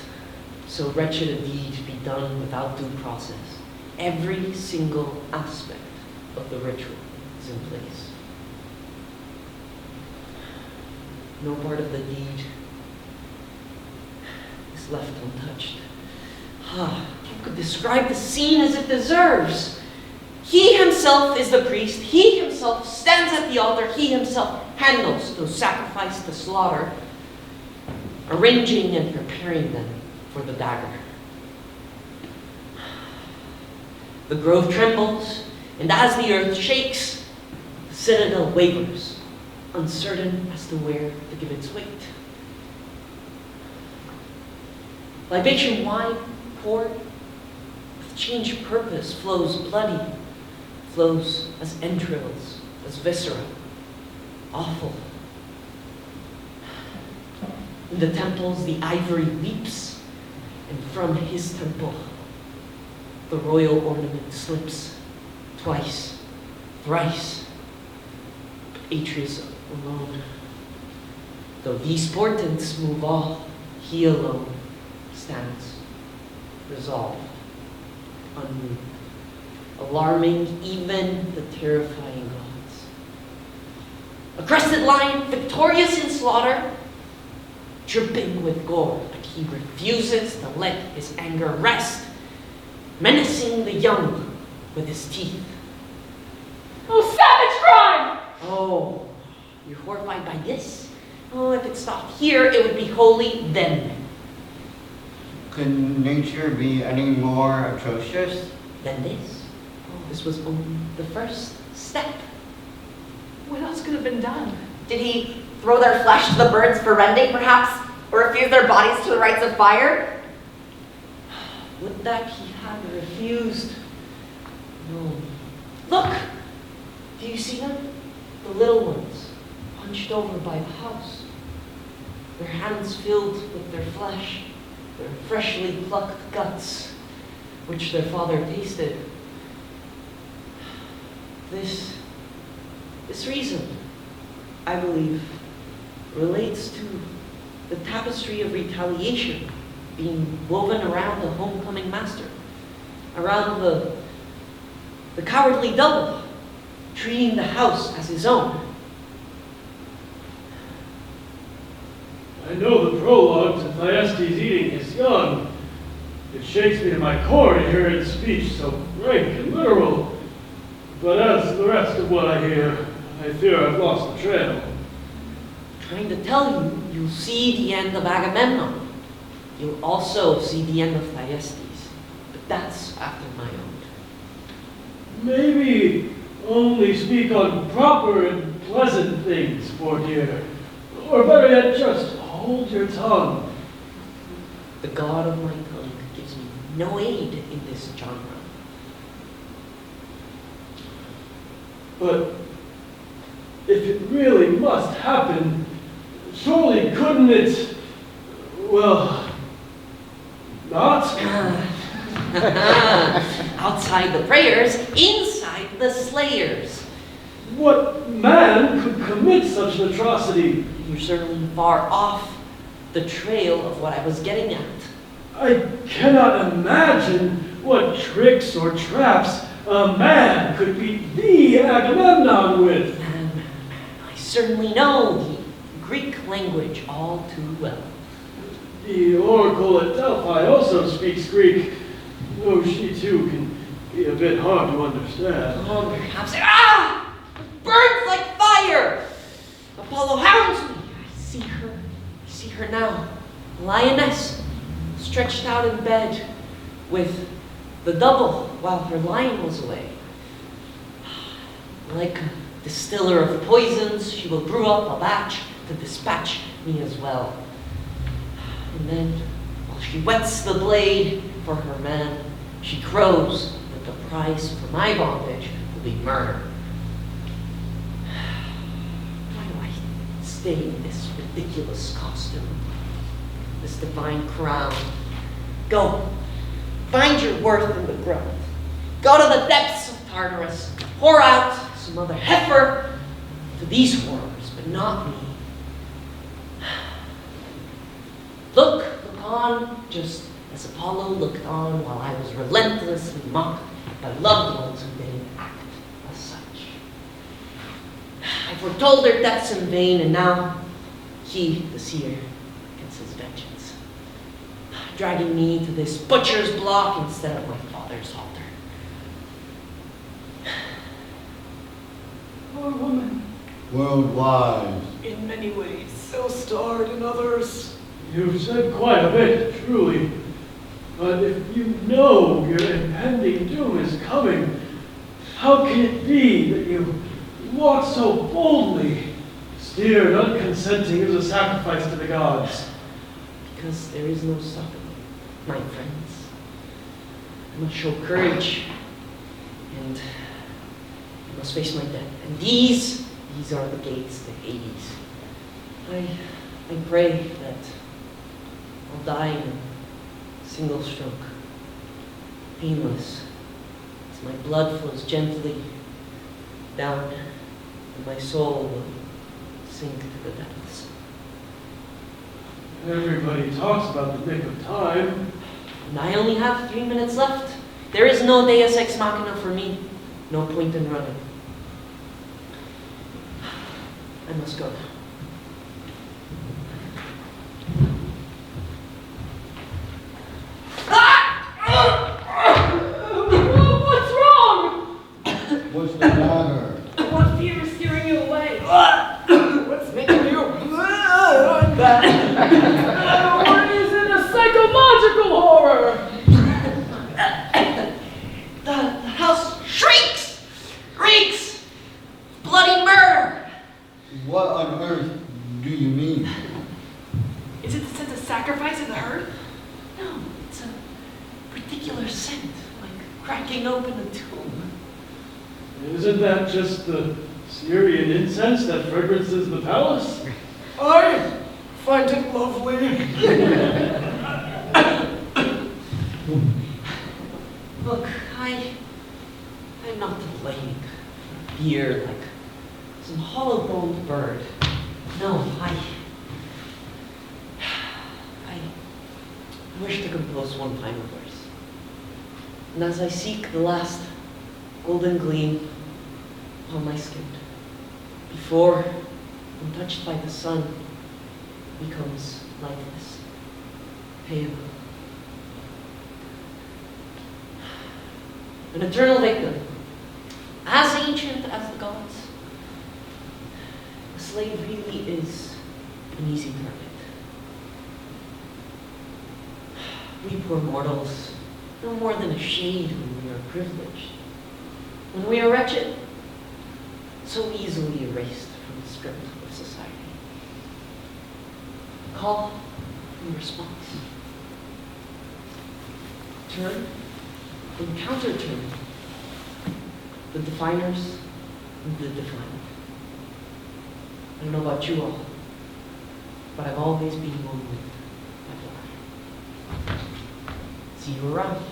S10: so wretched a deed be done without due process. Every single aspect of the ritual is in place. No part of the deed is left untouched. Who could describe the scene as it deserves? He himself is the priest. He himself stands at the altar. He himself handles those sacrificed to slaughter, arranging and preparing them for the dagger. The grove trembles, and as the earth shakes, the citadel wavers, uncertain as to where to give its weight. Libation wine poured with changed purpose flows bloody, flows as entrails, as viscera, awful. In the temples, the ivory weeps, and from his temple, the royal ornament slips twice, thrice. ATREUS alone. Though these portents move all, he alone stands resolved, unmoved, alarming even the terrifying gods. A crested lion, victorious in slaughter, dripping with gore, but he refuses to let his anger rest, menacing the young with his teeth.
S9: Oh, savage crime!
S10: Oh, you're horrified by this? Oh, if it stopped here, it would be holy then.
S5: Could nature be any more atrocious
S10: Than this? Oh, this was only the first step.
S9: What else could have been done?
S13: Did he throw their flesh to the birds for rending, perhaps? Or refuse their bodies to the rites of fire?
S10: Would that he had refused. No. Look! Do you see them? The little ones, hunched over by the house, their hands filled with their flesh, their freshly plucked guts, which their father tasted. This reason, I believe, relates to the tapestry of retaliation being woven around the homecoming master, around the cowardly double, treating the house as his own.
S3: I know the prologue to Thyestes eating his young. It shakes me to my core to hear its speech so frank and literal. But as to the rest of what I hear, I fear I've lost the trail.
S10: Trying to tell you, you'll see the end of Agamemnon. You'll also see the end of Thyestes. But that's after my own.
S3: Maybe only speak on proper and pleasant things, poor dear. Or better yet, just hold your tongue.
S10: The god of my tongue gives me no aid in this genre.
S3: But if it really must happen, surely couldn't it, well, not?
S10: Outside the prayers, inside the slayers.
S3: What man could commit such an atrocity?
S10: You're certainly far off the trail of what I was getting at.
S3: I cannot imagine what tricks or traps a man could beat the Agamemnon with.
S10: I certainly know the Greek language all too well.
S3: The oracle at Delphi also speaks Greek, though she too can be a bit hard to understand.
S10: Oh, perhaps. Ah! It burns like fire! Apollo hounds me. I see her now. A lioness, stretched out in bed with the double while her lion was away. Like a distiller of poisons, she will brew up a batch to dispatch me as well. And then, while she whets the blade for her man, she crows that the price for my bondage will be murder. Why do I stay in this ridiculous costume? This divine crown? Go, find your worth in the ground. Go to the depths of Tartarus. Pour out some other heifer to these horrors, but not me. Look on just as Apollo looked on while I was relentlessly mocked by loved ones who didn't act as such. I foretold their deaths in vain, and now he, the seer, gets his vengeance, dragging me to this butcher's block instead of my father's altar.
S9: Poor woman.
S5: Worldwide.
S9: In many ways.
S4: So starred in others.
S3: You've said quite a bit, truly. But if you know your impending doom is coming, how can it be that you walk so boldly, steered unconsenting as a sacrifice to the gods?
S10: Because there is no stopping me, my friends. I must show courage, and I must face my death. And these are the gates to Hades. I pray that I'll die in a single stroke, painless, as my blood flows gently down, and my soul will sink to the depths.
S3: Everybody talks about the nick of time.
S10: And I only have 3 minutes left. There is no deus ex machina for me. No point in running. I must go now.
S9: What's wrong?
S5: What's the matter?
S9: What fear is steering you away?
S4: What's making you like that?
S9: Or is it a psychological horror?
S10: The house shrieks, reeks, bloody murder.
S5: What on earth do you mean?
S9: Is it the sense of sacrifice in the herd?
S10: No, it's a particular scent, like cracking open a tomb.
S3: Isn't that just the Syrian incense that fragrances the palace?
S4: I find it lovely.
S10: Look, I'm not to blame. Here, like some hollow-boned bird. No, I wish to compose one final verse. And as I seek the last golden gleam on my skin, before, untouched by the sun, becomes lifeless, pale. An eternal victim, as ancient as the gods. A slave really is an easy target. We poor mortals, no more than a shade when we are privileged. When we are wretched, so easily erased from the script of society. Call and response. Turn and counter-turn. The definers and the defined. I don't know about you all, but I've always been one with my daughter. See you around.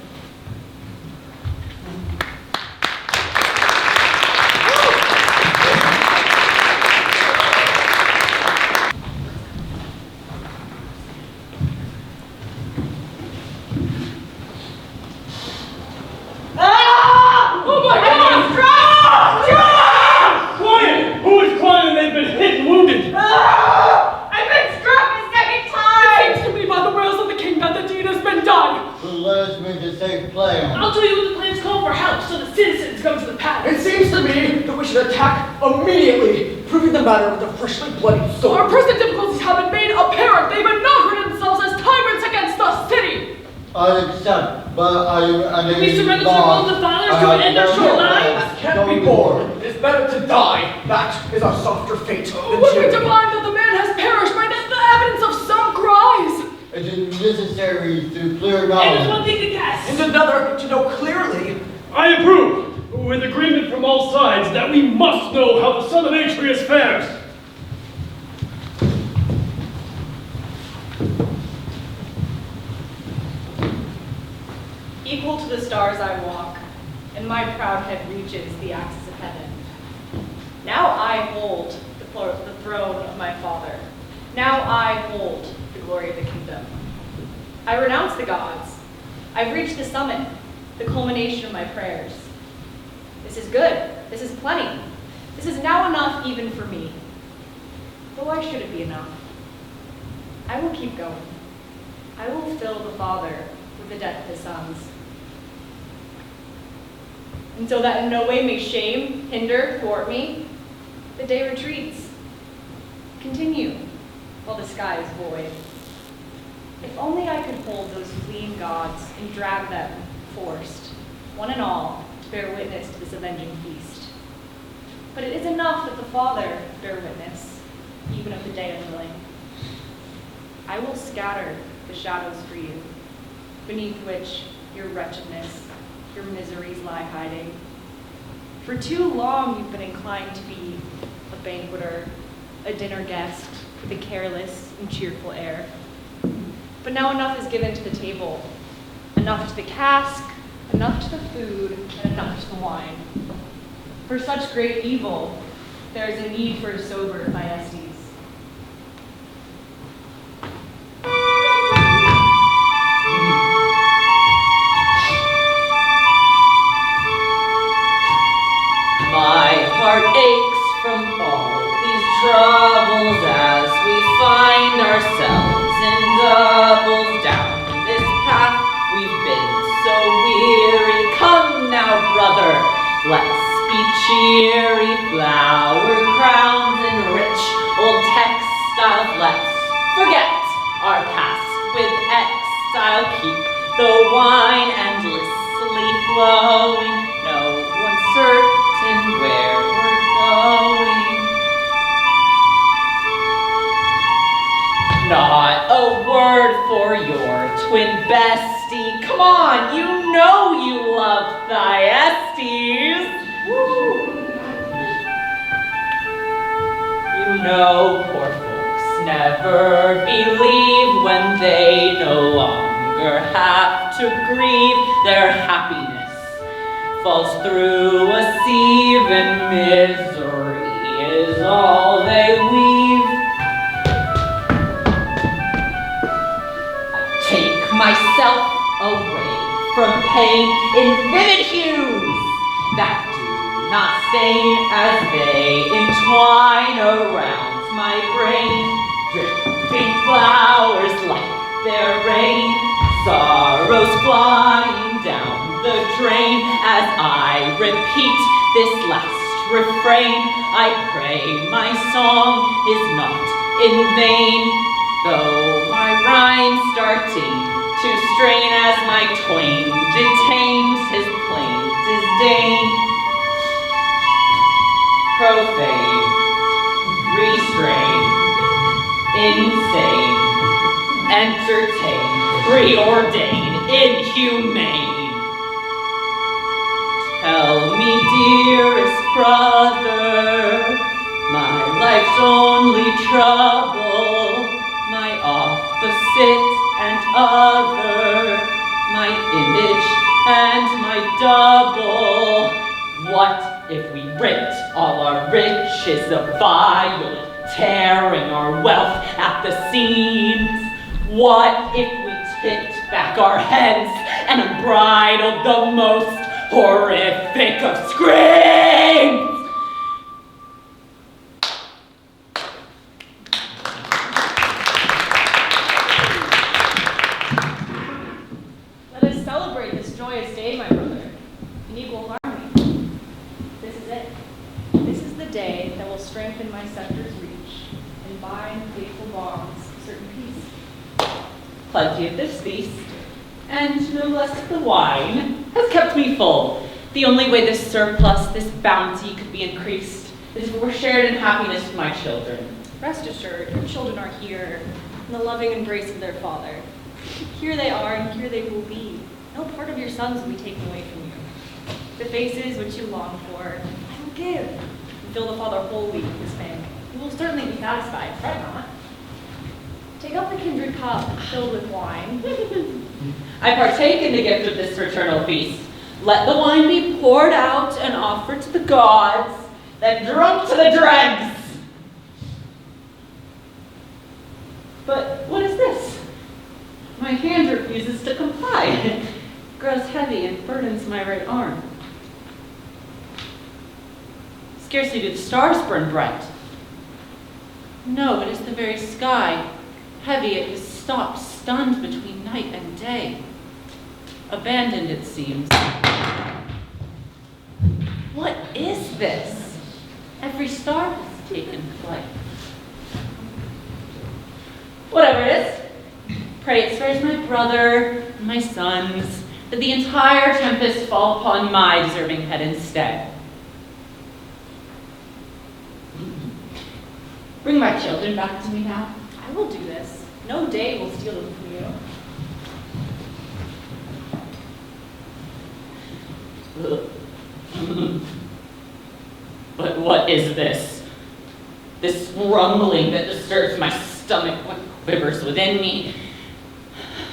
S4: Immediately, proving the matter with a freshly bloodied sword.
S9: Our present difficulties have been made apparent. They've inaugurated themselves as tyrants against the city.
S5: I accept, but I am
S10: we surrender to our own definers to end their short lives?
S4: Can't be born. It is better to die. That is our softer fate.
S9: When we divine that the man has perished by the evidence of some cries.
S5: It is necessary to clear knowledge.
S10: And there's one thing to guess.
S4: And another to know clearly.
S3: I approve, with agreement from all sides, that we must know how the son of Atreus fares.
S11: Equal to the stars I walk, and my proud head reaches the axis of heaven. Now I hold the throne of my father. Now I hold the glory of the kingdom. I renounce the gods. I've reached the summit, the culmination of my prayers. This is good. This is plenty. This is now enough even for me. But why should it be enough? I will keep going. I will fill the Father with the death of his sons. And so that in no way may shame, hinder, thwart me, the day retreats. Continue while the sky is void. If only I could hold those fleeing gods and drag them, forced, one and all, to bear witness to this avenging feast. But it is enough that the Father bear witness, even of the day unwilling. I will scatter the shadows for you, beneath which your wretchedness, your miseries lie hiding. For too long you've been inclined to be a banqueter, a dinner guest with a careless and cheerful air. But now enough is given to the table, enough to the cask, enough to the food, and enough to the wine. For such great evil, there is a need for a sober Thyestes.
S10: My heart aches from all these troubles as we find ourselves in doubles down this path we've been so weary. Come now, brother, let's be cheery. Flower crowns and rich old textiles. Let's forget our past with exile. Keep the wine endlessly flowing. No one certain where we're going. Not a word for your twin bestie. Come on, you know you love Thyestes. Woo.
S14: No, poor folks never believe when they no longer have to grieve. Their happiness falls through a sieve, and misery is all they weave. I take myself away from pain in vivid hues that do not stain as they entwine around my brain. Dripping flowers like their rain, sorrows flying down the drain. As I repeat this last refrain, I pray my song is not in vain, though my rhyme's starting to strain as my twain detains his plain disdain. Profane, restrain, insane, entertain, preordain, inhumane. Tell me, dearest brother, my life's only trouble, my opposite and other, my image and my double. What if we ripped all our riches of vile, tearing our wealth at the seams? What if we tipped back our heads and unbridled the most horrific of screams?
S11: Let us celebrate this joyous day, my brother, in equal harmony. This is it. This is the day that will strengthen my scepter's reach and bind faithful bonds of certain peace.
S14: Plenty of this feast, and no less of the wine, has kept me full. The only way this surplus, this bounty could be increased is if it were shared in happiness with my children.
S11: Rest assured, your children are here in the loving embrace of their father. Here they are, and here they will be. No part of your sons will be taken away from you. The faces which you long for, I will give, and fill the father wholly with his family. You will certainly be satisfied, fret not. Take up the kindred cup filled with wine.
S14: I partake in the gift of this fraternal feast. Let the wine be poured out and offered to the gods, then drunk to the dregs. But what is this? My hand refuses to comply. It grows heavy and burdens my right arm. Scarcely do the stars burn bright. No, it is the very sky. Heavy, it has stopped, stunned between night and day. Abandoned, it seems. What is this? Every star has taken flight. Whatever it is, pray it spares my brother and my sons, that the entire tempest fall upon my deserving head instead. Bring my children back to me now.
S11: I will do this. No day will steal them from you.
S14: But what is this? This rumbling that disturbs my stomach, what quivers within me?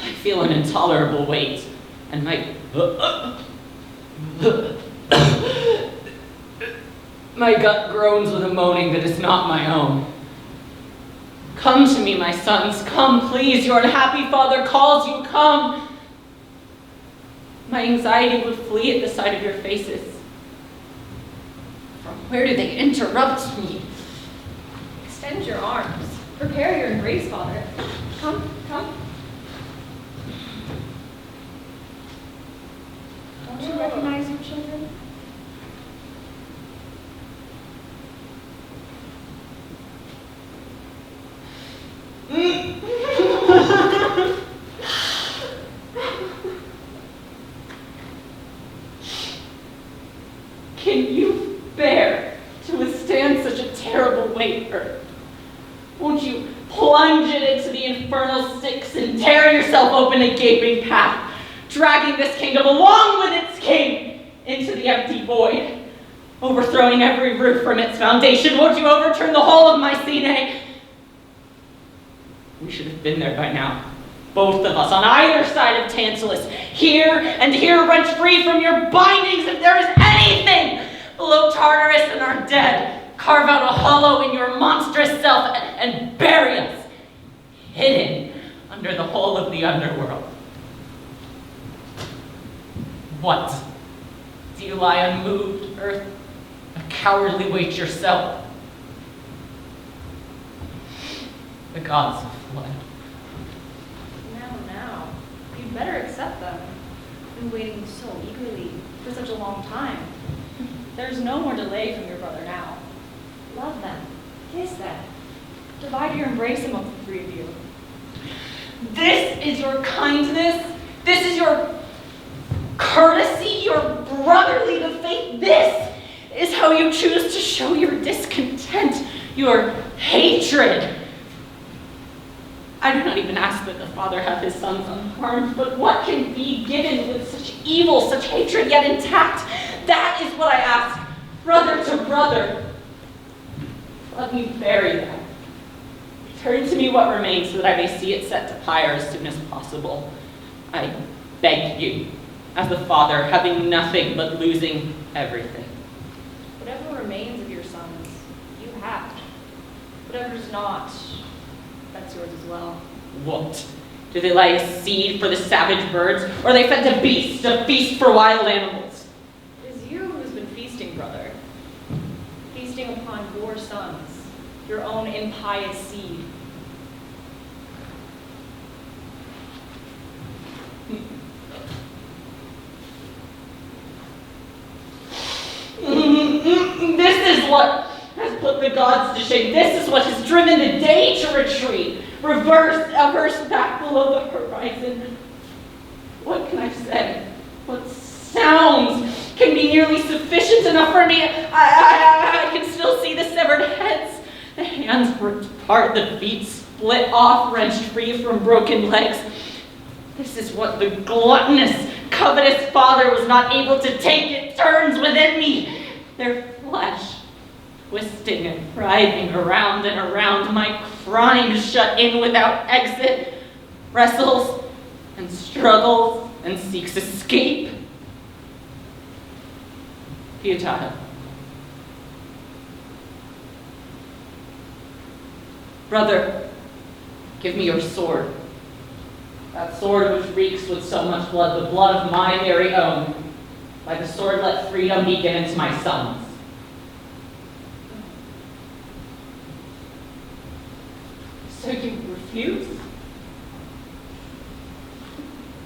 S14: I feel an intolerable weight, and my gut groans with a moaning that is not my own. Come to me, my sons, come, please. Your unhappy father calls you, come. My anxiety would flee at the sight of your faces. From where do they interrupt me?
S11: Extend your arms. Prepare your embrace, Father. Come, come. Don't you recognize your children?
S14: Can you bear to withstand such a terrible weight, Earth? Won't you plunge it into the infernal Styx and tear yourself open a gaping path, dragging this kingdom along with its king into the empty void? overthrowing every roof from its foundation. Won't you overturn the whole of Mycenae? We should have been there by now. Both of us, on either side of Tantalus, here and here, wrenched free from your bindings. If there is anything below Tartarus and our dead, carve out a hollow in your monstrous self and bury us, hidden under the whole of the underworld. What? Do you lie unmoved, earth, a cowardly weight yourself? The gods have fled.
S11: Now, you'd better accept them. Been waiting so eagerly for such a long time. There's no more delay from your brother now. Love them, kiss them, divide your embrace among the three of you.
S14: This is your kindness. This is your courtesy, your brotherly good faith. This is how you choose to show your discontent, your hatred. I do not even ask that the father have his sons unharmed, but what can be given with such evil, such hatred, yet intact? That is what I ask, brother to brother. Let me bury that. Turn to me what remains so that I may see it set to pyre as soon as possible. I beg you, as the father, having nothing but losing everything.
S11: Whatever remains of your sons, you have. Whatever's not, that's yours as well.
S14: What? Do they lie a seed for the savage birds, or are they fed to beasts, a feast for wild animals?
S11: It is you who's been feasting, brother. Feasting upon your sons, your own impious seed.
S14: This is what has put the gods to shame. This is what has driven the day to retreat, averse back below the horizon. What can I say? What sounds can be nearly sufficient enough for me? I can still see the severed heads, the hands ripped apart, the feet split off, wrenched free from broken legs. This is what the gluttonous, covetous father was not able to take. It turns within me. Their flesh, twisting and writhing around and around, my crime shut in without exit, wrestles and struggles and seeks escape. Pietà. Brother, give me your sword. That sword which reeks with so much blood, the blood of my very own. By the sword let freedom be given to my sons. So you refuse?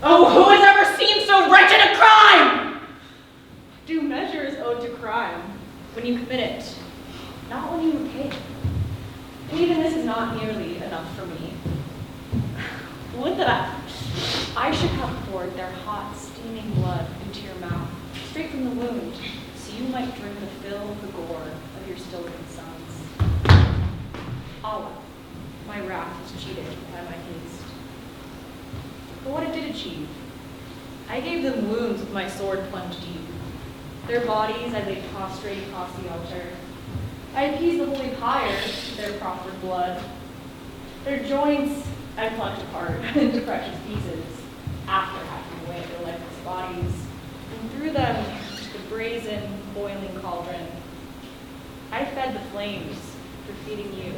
S14: Oh, who has ever seen so wretched a crime?
S11: Due measure is owed to crime when you commit it, not when you repay it. And even this is not nearly enough for me. Would that I should have poured their hot, steaming blood into your mouth, straight from the wound, so you might drink the fill of the gore of your still living sons. Allah, my wrath was cheated by my haste. But what it did achieve, I gave them wounds with my sword plunged deep. Their bodies I laid prostrate across the altar. I appeased the holy pyre with their proffered blood. Their joints I plucked apart into precious pieces after hacking away at their lifeless bodies, and threw them into the brazen, boiling cauldron. I fed the flames for feeding you.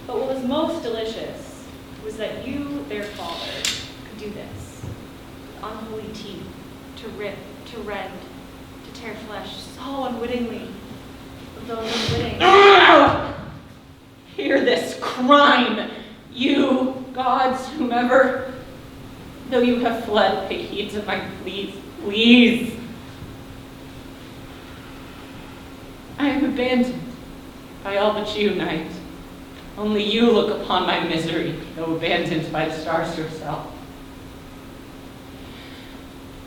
S11: But what was most delicious was that you, their father, could do this. With unholy teeth, to rip, to rend, to tear flesh so unwittingly. With those unwitting.
S14: Hear this crime, you, gods, whomever. Though you have fled, pay heed to my pleas, please. I am abandoned by all but you, night. Only you look upon my misery, though abandoned by the stars yourself.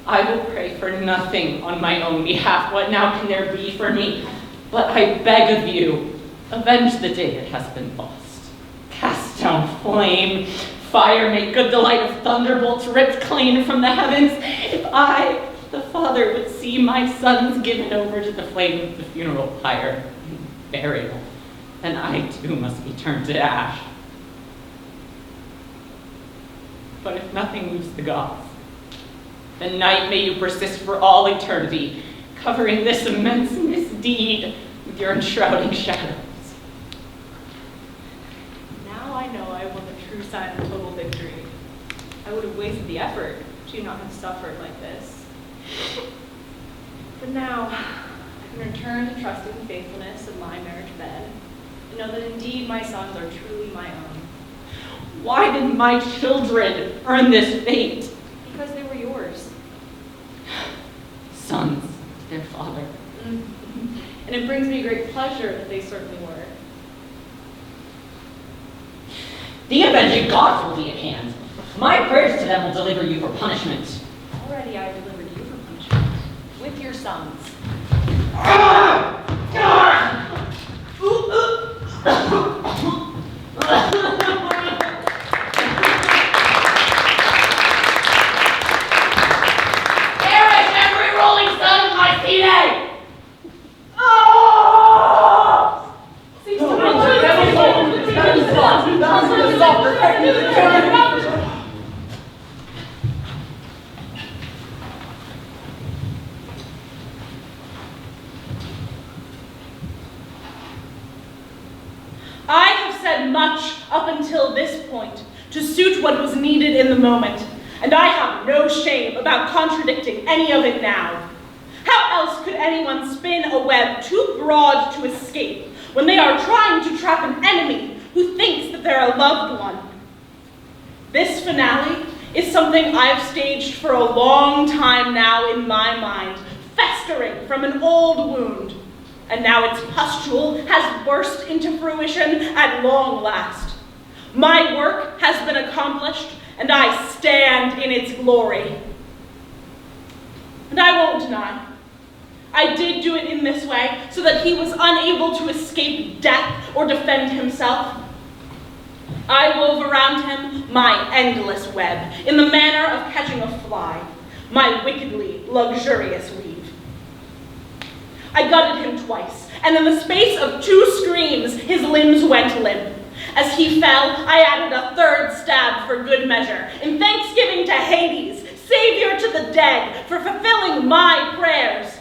S14: I will pray for nothing on my own behalf. What now can there be for me? But I beg of you, avenge the day that has been lost. Cast down flame, fire, make good the light of thunderbolts ripped clean from the heavens. If I the father would see my sons given over to the flame of the funeral pyre and burial, then I too must be turned to ash. But if nothing moves the gods, then night may you persist for all eternity, covering this immense misdeed with your enshrouding shadows.
S11: Now I know I won the true sign of total victory. I would have wasted the effort to not have suffered like this. But now, I can return to trusting the faithfulness of my marriage bed, and know that indeed my sons are truly my own.
S14: Why did my children earn this fate?
S11: Because they were yours.
S14: Sons, their father.
S11: And it brings me great pleasure that they certainly were.
S14: The avenging gods will be at hand. My prayers to them will deliver you for punishment.
S11: Already I delivered you for punishment, with your sons.
S14: Perish every rolling son of my seed!
S6: I have said much up until this point to suit what was needed in the moment, and I have no shame about contradicting any of it now. How else could anyone spin a web too broad to escape when they are trying to trap an enemy who thinks that they're a loved one? This finale is something I've staged for a long time now in my mind, festering from an old wound. And now its pustule has burst into fruition at long last. My work has been accomplished, and I stand in its glory. And I won't deny, I did do it in this way so that he was unable to escape death or defend himself. I wove around him my endless web in the manner of catching a fly, my wickedly luxurious weave. I gutted him twice, and in the space of 2 screams, his limbs went limp. As he fell, I added a 3rd stab for good measure, in thanksgiving to Hades, savior to the dead, for fulfilling my prayers.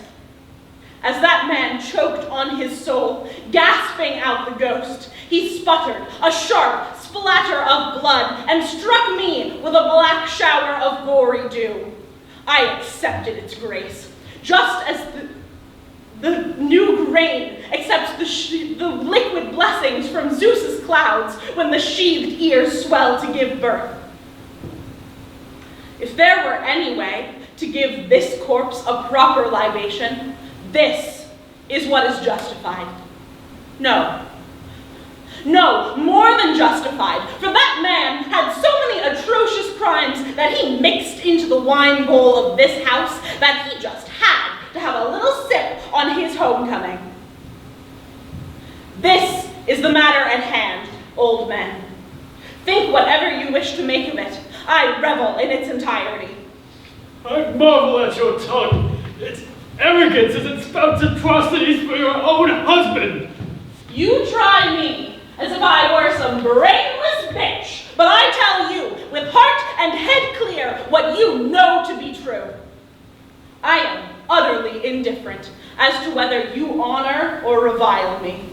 S6: As that man choked on his soul, gasping out the ghost, he sputtered a sharp splatter of blood and struck me with a black shower of gory dew. I accepted its grace, just as the new grain accepts the liquid blessings from Zeus's clouds when the sheathed ears swell to give birth. If there were any way to give this corpse a proper libation, this is what is justified. No, more than justified, for that man had so many atrocious crimes that he mixed into the wine bowl of this house that he just had to have a little sip on his homecoming. This is the matter at hand, old men. Think whatever you wish to make of it. I revel in its entirety.
S3: I marvel at your tongue. Its arrogance as it spouts atrocities for your own husband.
S6: You try me as if I were some brainless bitch, but I tell you, with heart and head clear, what you know to be true. I am utterly indifferent as to whether you honor or revile me.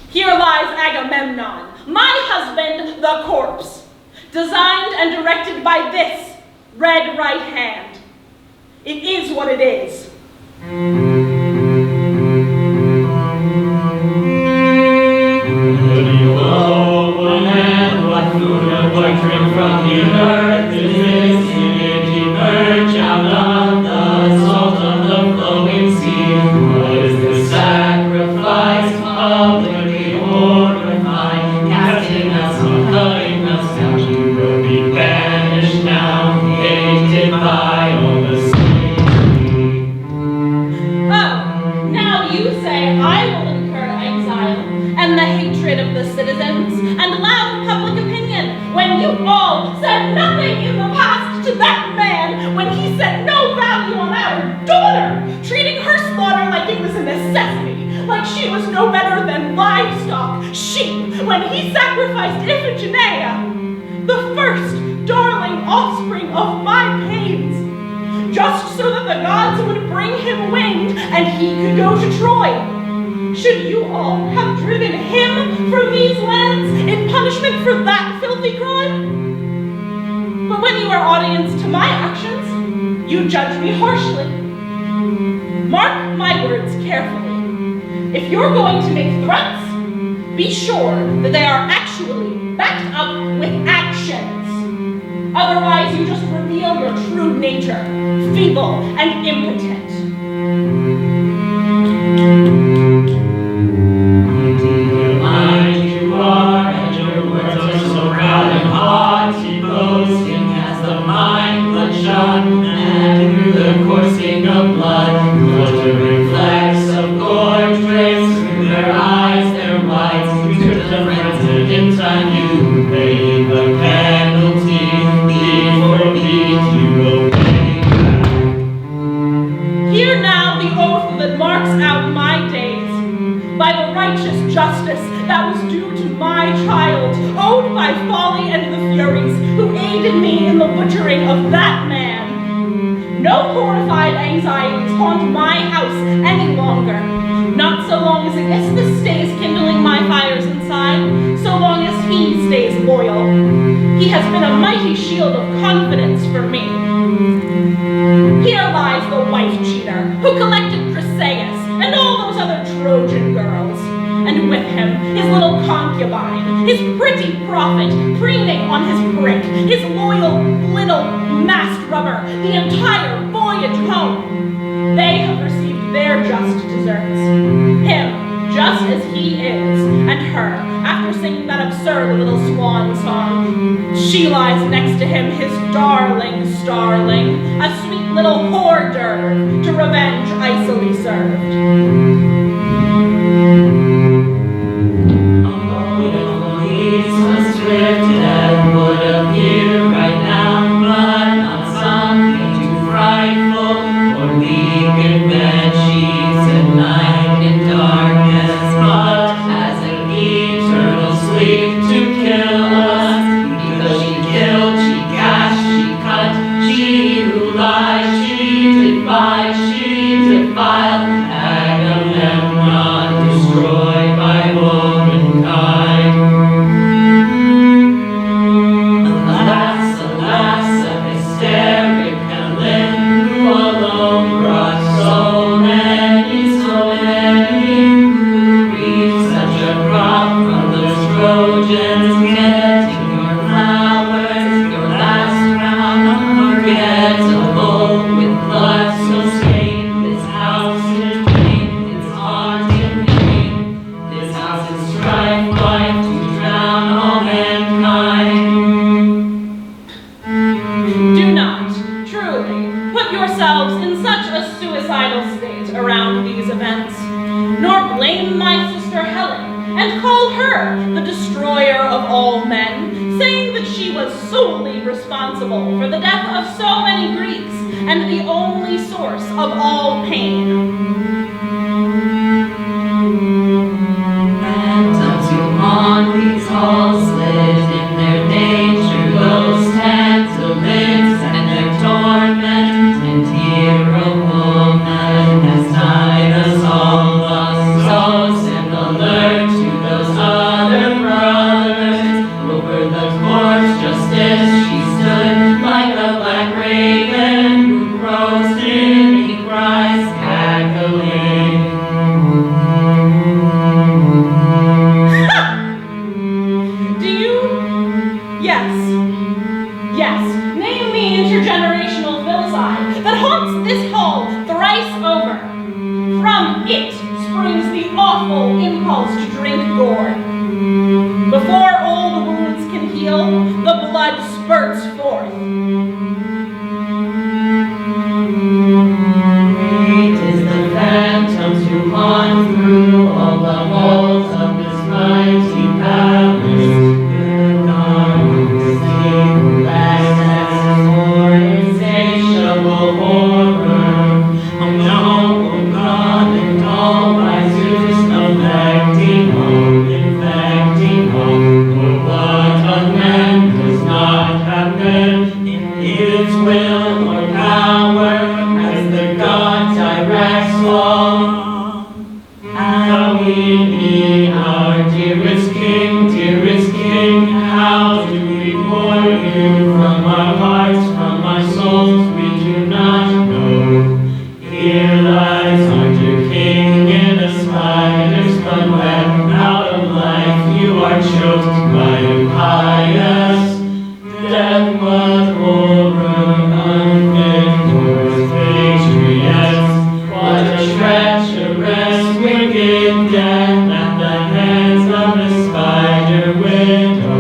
S6: Here lies Agamemnon, my husband, the corpse, designed and directed by this red right hand. It is what it is.
S1: What food and what drink from the earth is this? Did emerge out of the salt of the flowing sea? What is the sacrifice publicly horrified? Casting us and cutting us down, you will be banished now, hated by all the city.
S6: Oh, now you say I will incur exile and the hatred of the citizens and loud public opinion, when you all said nothing in the past to that man, when he set no value on she was no better than livestock, sheep, when he sacrificed Iphigenia, the first darling offspring of my pains, just so that the gods would bring him wind and he could go to Troy. Should you all have driven him from these lands in punishment for that filthy crime? But when you are audience to my actions, you judge me harshly. Mark my words carefully. If you're going to make threats, be sure that they are actually backed up with actions. Otherwise, you just reveal your true nature, feeble and impotent.
S7: Mind you are, and your words are so proud and haughty, boasting as the mind bloodshot, and through the coursing of blood, glittering flecks of gore trace through their eyes, their whites, to the frenzied in time you pay the penalty, before beat you obey.
S6: Hear now the oath that marks out my days, by the righteous justice that was due to my child, owed by folly and the furies who aided me in the butchering of that man. No horrified anxieties haunt my house any longer, not so long as Aeschylus stays kindling my fires inside, so long as he stays loyal. He has been a mighty shield of confidence for me. Here lies the wife-cheater who collected Chryseis and all those other Trojan girls, and with him his little concubine, his pretty prophet preening on his brick, his loyal little mast rubber, the entire voyage home. They have received their just deserts. Him, just as he is, and her, after singing that absurd little swan song. She lies next to him, his darling starling, a sweet little hors d'oeuvre to revenge icily served.
S7: Death would appear right now, but not something too frightful for leagued banshees at night in darkness, but as an eternal sleep to kill us, because she killed, she gashed, she cut, she who lied, she defied, she defiled, Agamemnon destroyed by womankind.
S6: For the death of so many Greeks, and the only source of all pain.
S7: And unto on these halls lived in their nature those Tantalids and their torment, and here a woman has tied us all thus, so send alert to those other brothers over the corpse just as she stood, like a black raven who crows till he cries, cackling.
S6: Do you? Yes. Yes. Name me intergenerational filicide that haunts this hall thrice over. From it springs the awful impulse to drink gore. Before all the wounds can heal, the blood spurts forth.
S7: Great is the phantoms who haunt through all the halls of this mighty palace. Good arms, deep blackness, for insatiable horror. Oh no, oh God, and all by Zeus, the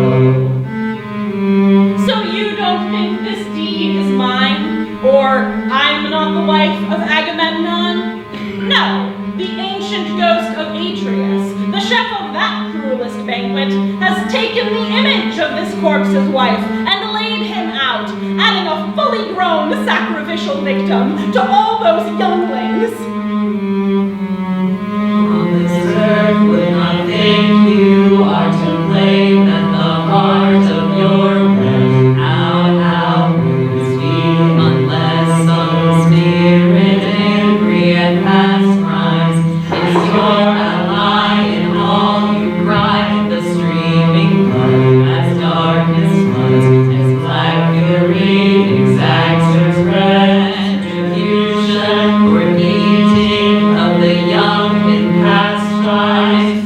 S6: So you don't think this deed is mine, or I'm not the wife of Agamemnon? No, the ancient ghost of Atreus, the chef of that cruelest banquet, has taken the image of this corpse's wife and laid him out, adding a fully grown sacrificial victim to all those younglings.
S7: On this earth would not think you are to blame that the heart of your wounds feel unless some spirit angry at past crimes is your ally in all you cry. The streaming blood as darkness floods, as black fury exacts its retribution for eating of the young in past times.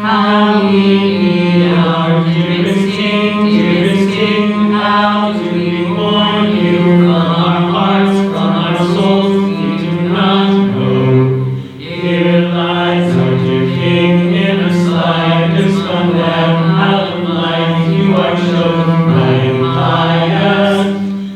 S7: How we need our dearest king, how do we mourn you from our hearts, from our souls, we do not know. Here lies our dear king in a slightest condemned out of life. You are chosen by impious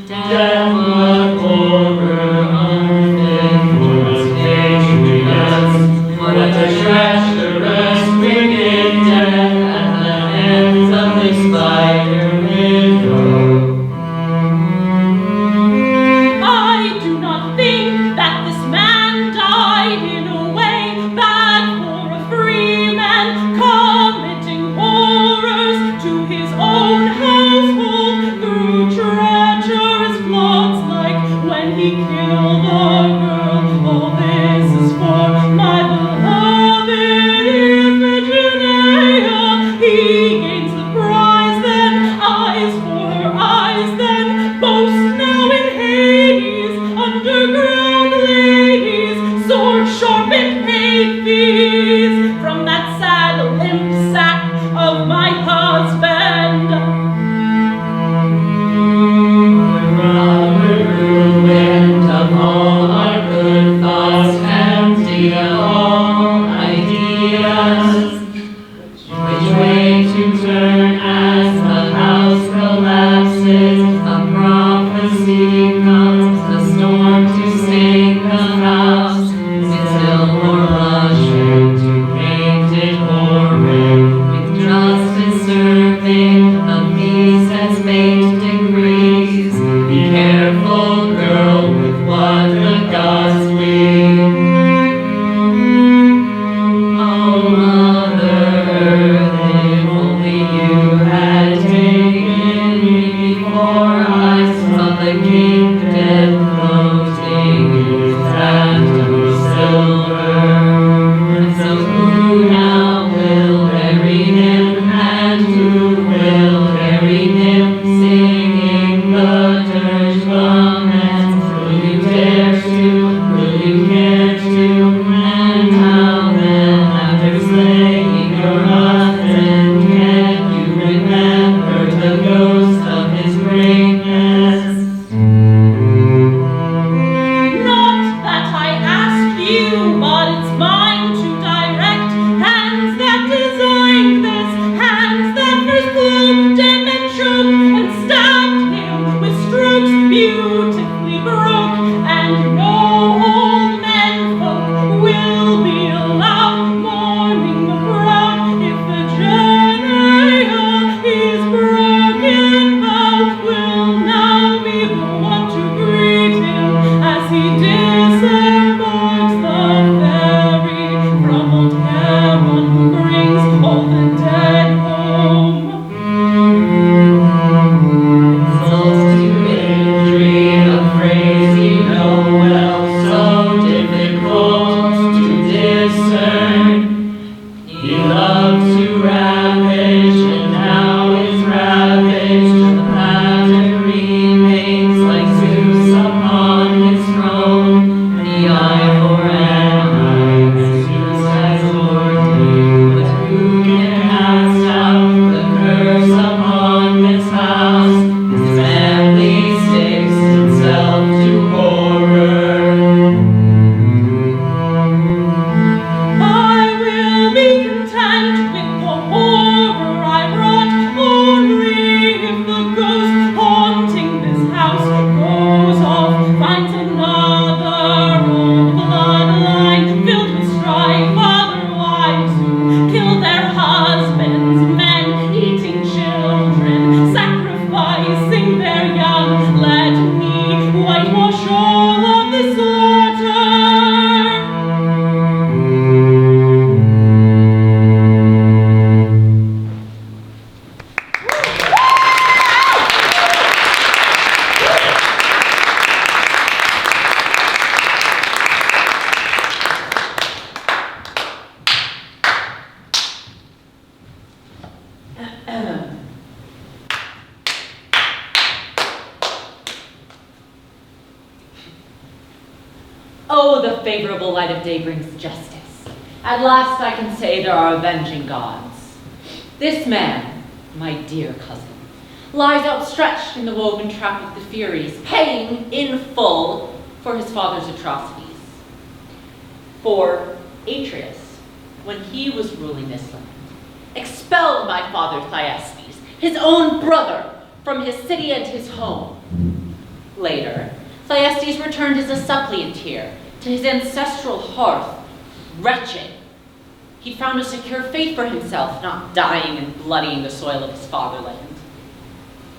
S7: death, what horror unfit for us patriots. What a treacherous wicked death at the hands of the spider widow.
S6: I do not think that this man died in a way bad for a free man, committing horrors to his own household through treacherous plots like when he killed a girl. All this is for my beloved Iphigenia. He gains the prize then, eyes for her eyes then, boast now in Hades, underground ladies, sword sharpened paid fees from that sad limp sack of my husband
S14: Oh, the favorable light of day brings justice. At last I can say there are avenging gods. This man, my dear cousin, lies outstretched in the woven trap of the Furies, paying in full for his father's atrocities. For ATREUS, when he was ruling this land, expelled my father Thyestes, his own brother, from his city and his home. Later, Thyestes returned as a suppliant here, to his ancestral hearth, wretched. He found a secure fate for himself, not dying and bloodying the soil of his fatherland.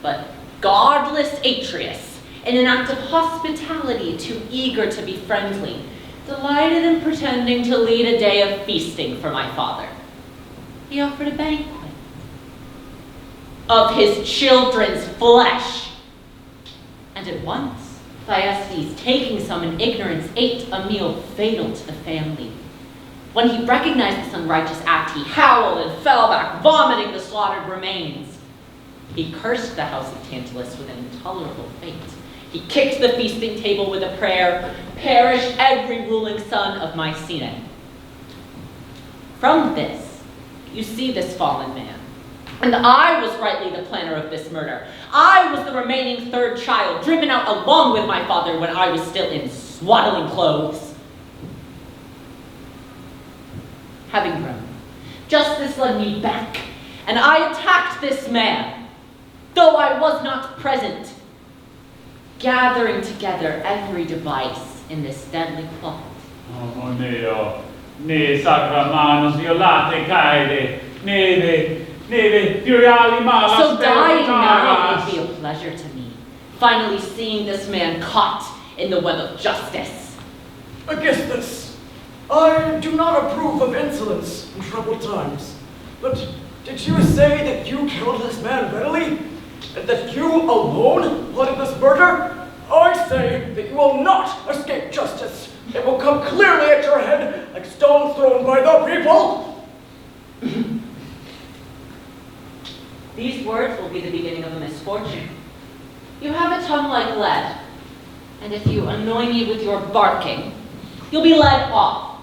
S14: But godless ATREUS, in an act of hospitality too eager to be friendly, delighted in pretending to lead a day of feasting for my father. He offered a banquet of his children's flesh. And at once, Thyestes, taking some in ignorance, ate a meal fatal to the family. When he recognized this unrighteous act, he howled and fell back, vomiting the slaughtered remains. He cursed the house of Tantalus with an intolerable fate. He kicked the feasting table with a prayer, "Perish every ruling son of my Senate." From this, you see this fallen man. And I was rightly the planner of this murder. I was the remaining third child, driven out along with my father when I was still in swaddling clothes. Having grown, justice led me back, and I attacked this man, though I was not present, gathering together every device in this deadly plot.
S15: Oh mio, ne sacramanos violate caede, neve furiali malas.
S14: So dying now would be a pleasure to me, finally seeing this man caught in the web of justice.
S4: Against this, I do not approve of insolence in troubled times. But did you say that you killed this man readily? And that you alone plotted this murder? I say that you will not escape justice. It will come clearly at your head like stones thrown by the people.
S14: These words will be the beginning of a misfortune. You have a tongue like lead, and if you annoy me with your barking, you'll be led off.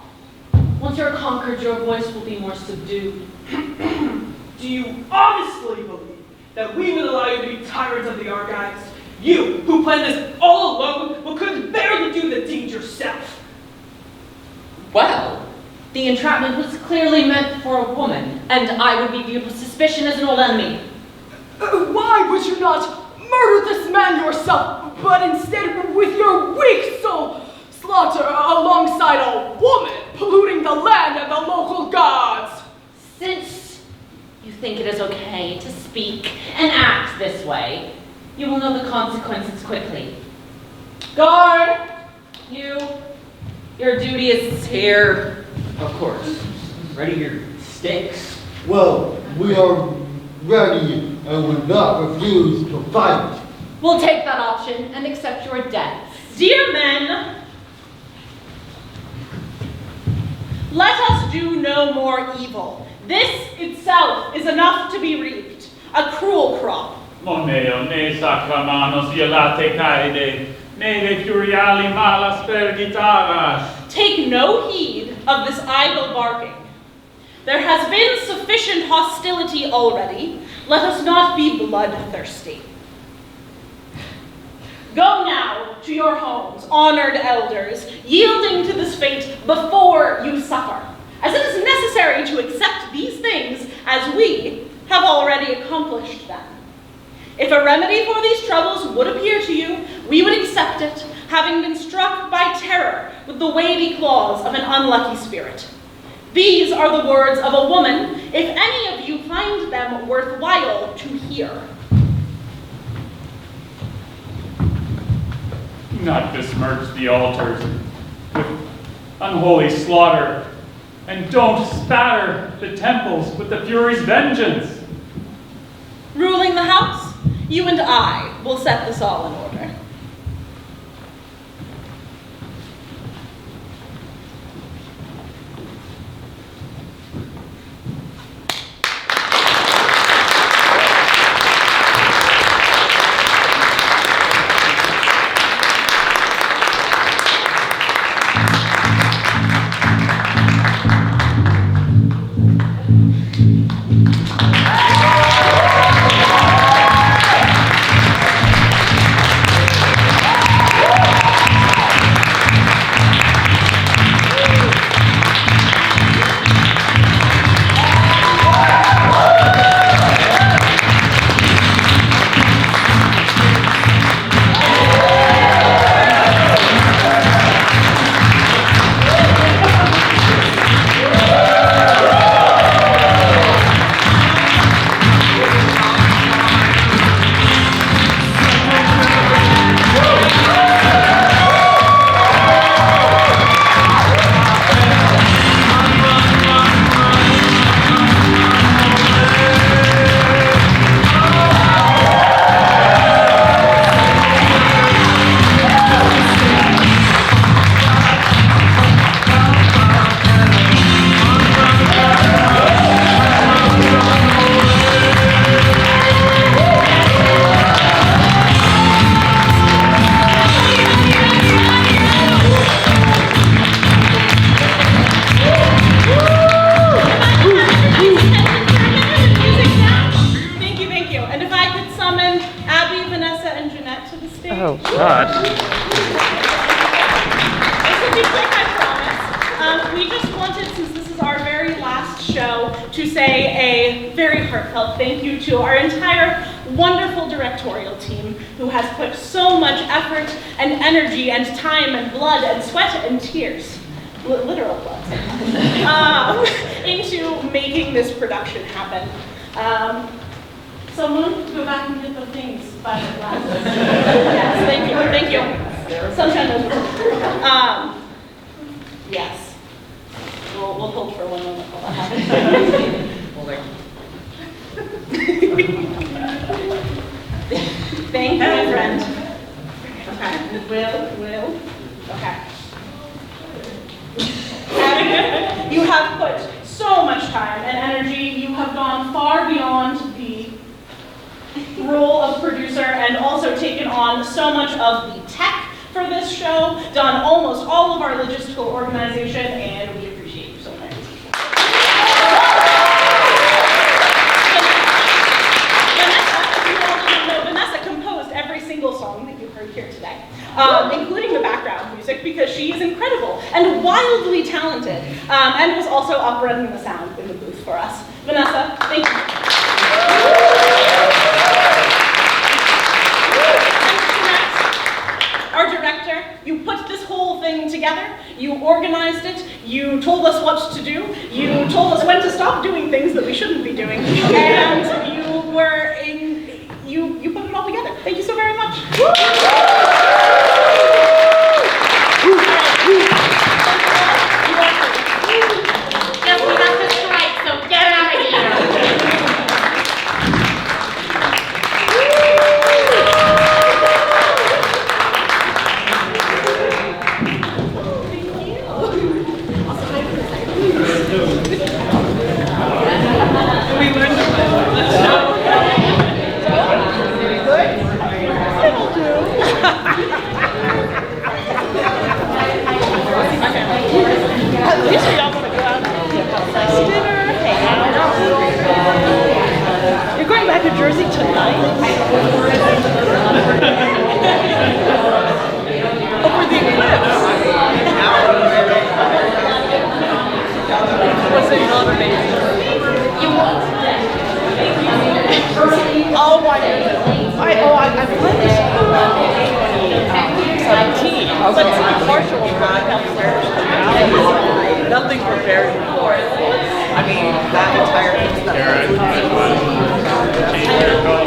S14: Once you're conquered, your voice will be more subdued.
S3: Do you honestly believe that we would allow you to be tyrants of the Argives? You, who planned this all alone, but couldn't bear to do the deed yourself.
S14: Well, the entrapment was clearly meant for a woman, and I would be viewed with suspicion as an old enemy.
S9: Why would you not murder this man yourself, but instead with your weak soul slaughter alongside a woman, polluting the land and the local gods?
S14: Since you think it is okay to speak and act this way, you will know the consequences quickly. Guard! Your duty is here.
S8: Of course. Ready your sticks?
S5: Well, we are ready and would not refuse to fight.
S14: We'll take that option and accept your death.
S6: Dear men, let us do no more evil. This itself is enough to be reaped, a cruel crop.
S15: Moneo, ne sacramanos violate caede, neve furiali malas pergitaras.
S6: Take no heed of this idle barking. There has been sufficient hostility already. Let us not be bloodthirsty. Go now to your homes, honored elders, yielding to this fate before you suffer, as it is necessary to accept these things as we have already accomplished them. If a remedy for these troubles would appear to you, we would accept it, having been struck by terror with the wavy claws of an unlucky spirit. These are the words of a woman, if any of you find them worthwhile to hear.
S15: Do not besmirch the altars with unholy slaughter, and don't spatter the temples with the Furies' vengeance.
S6: Ruling the house, you and I will set this all in order. summon Abby, Vanessa, and Jeannette to the stage.
S15: Oh, God.
S6: This will be quick, I promise. We just wanted, since this is our very last show, to say a very heartfelt thank you to our entire wonderful directorial team who has put so much effort and energy and time and blood and sweat and tears, literal blood, into making this production happen. Someone go back and get the things by the glasses. Yes, thank you. Sunshine knows what. Yes. We'll hold for 1 moment while that happens. Thank you, my friend. Okay. Will. Okay. You have put so much time and energy. You have gone far beyond the role of producer and also taken on so much of the tech for this show, done almost all of our logistical organization, and we appreciate you so much. Vanessa composed every single song that you heard here today, including the background music, because she is incredible and wildly talented, and was also up running the sound in the booth for us. Vanessa, thank you. Our director, you put this whole thing together, you organized it, you told us what to do, you told us when to stop doing things that we shouldn't be doing, and you put it all together. Thank you so very much.
S14: Yes, we got this right, so get out of here.
S6: These are y'all want to go out and have dinner, hang out. You're going back to Jersey tonight? Over the eclipse. Was it not amazing? Oh my goodness. I played this show in 2017, but it's not partial nothing prepared for it. I mean, that entire thing.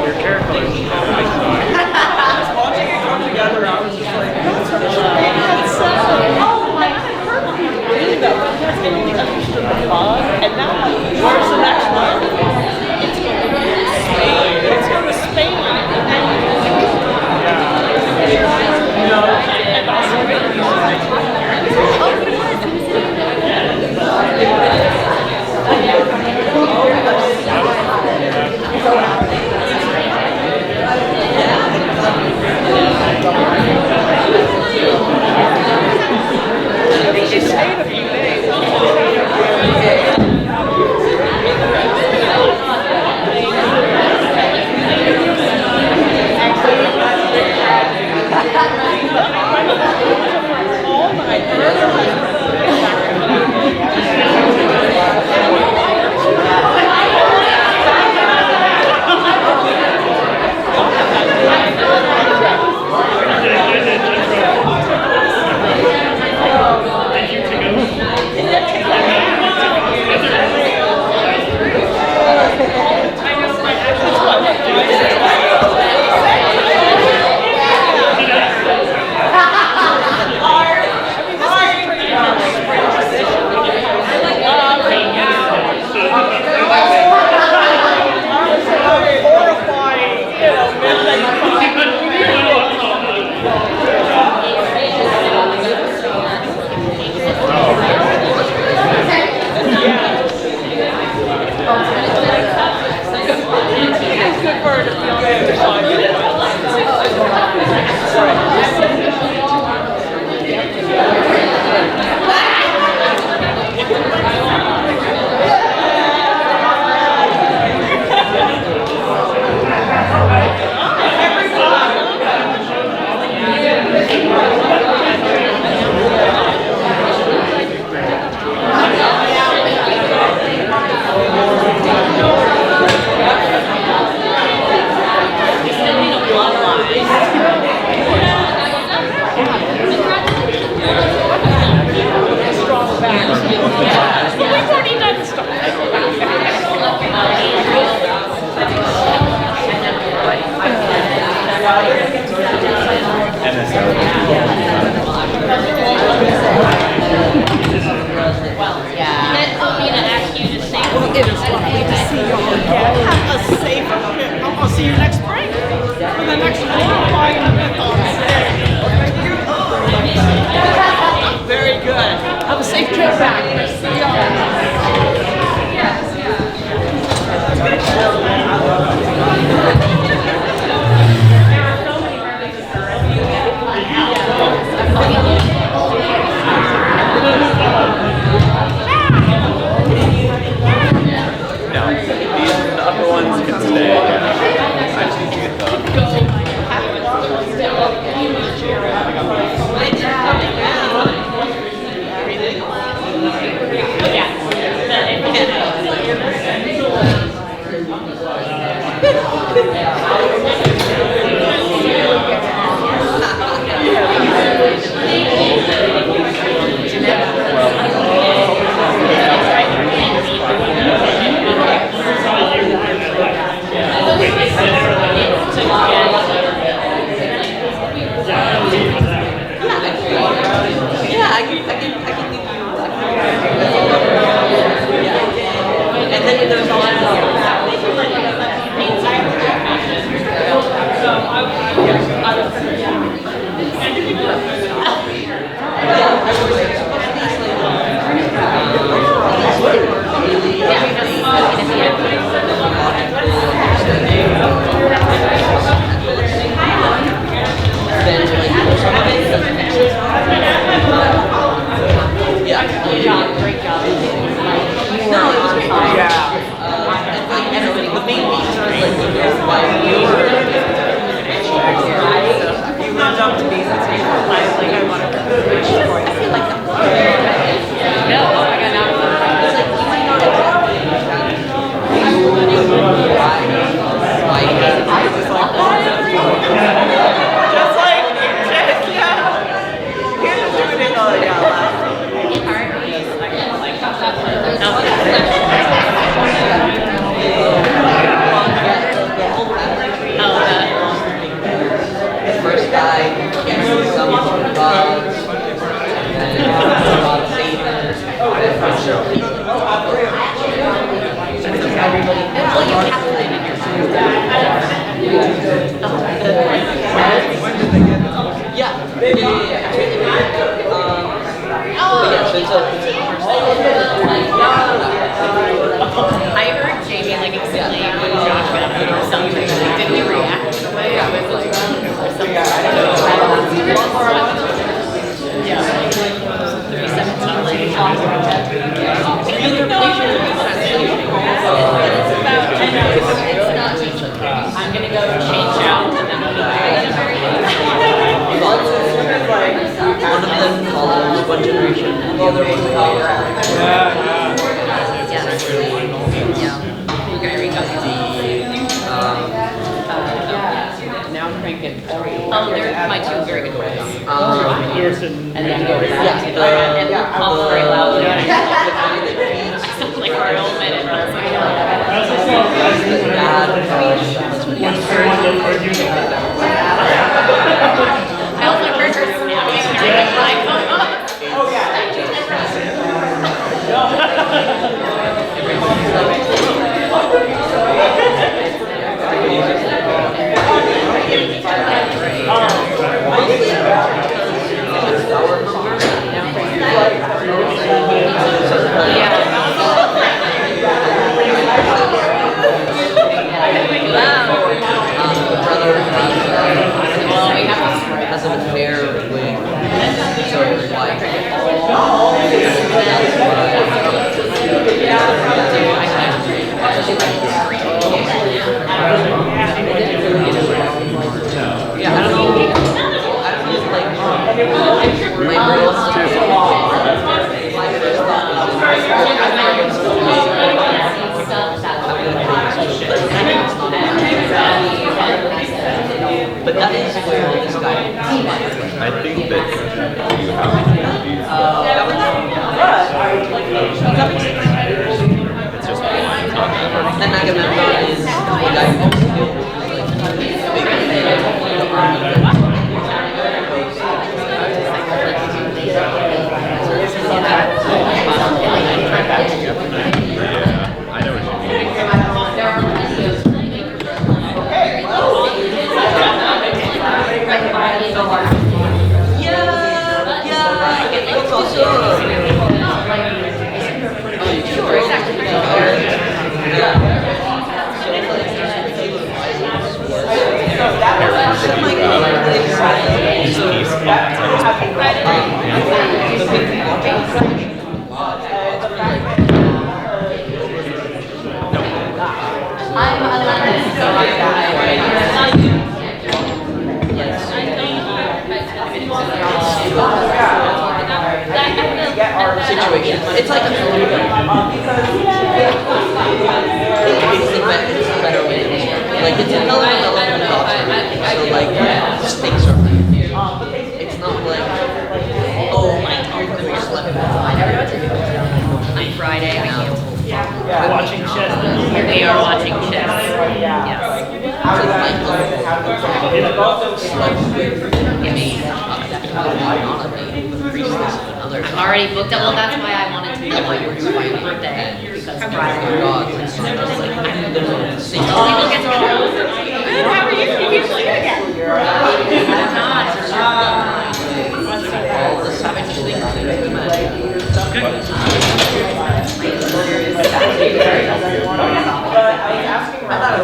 S15: Your character is
S4: Watching it come together, I was just like,
S6: oh my God, I heard you really though. That's getting the understood the fog, and now where's the next one? It's going to Spain. It's going to Spain. And also
S9: see you next spring for the next horrifying mythos. Very good. Have a safe trip back. See y'all.
S16: No, the upper ones can stay. I just need to get the...
S14: And then there's all great job. No, it was great. And everybody, the main reason was why you went up to me and said, I want to I feel like no, oh my god, now it's like, just like, yeah. You're just doing it all, yeah. First guy, some gods, and I heard Jamie like explain when Josh got up to do something. Did he react in a way? I was like, yeah. 317, like, I'm gonna go change out and then one of them follows one generation and the other one follows. We're gonna reach out to now I'm cranking. Oh, they're my two very good friends. And then go back. And they're pump very loudly. I sound like a real minute. I also heard her snapping during the mic. Oh yeah. Has an affair with so like yeah, I don't know like my girls but that is where this guy is.
S16: I think that you have to be... It's just
S14: and Agamemnon is the guy who killed big the army.
S16: Yeah, I know what you mean.
S14: Situation. It's like a little bit it's a better way to like it's a relevant option. So like stakes are it's not like oh my god, we slept on Friday now.
S3: We're watching chess.
S14: We are watching chess. Yes.
S17: I'm already booked up. Well, that's why I wanted to know why you were doing my birthday. Because Friday.
S14: God,
S17: People get to know. Good, how are you? You keep sleeping again. I'm not.
S14: All the savage things that we met.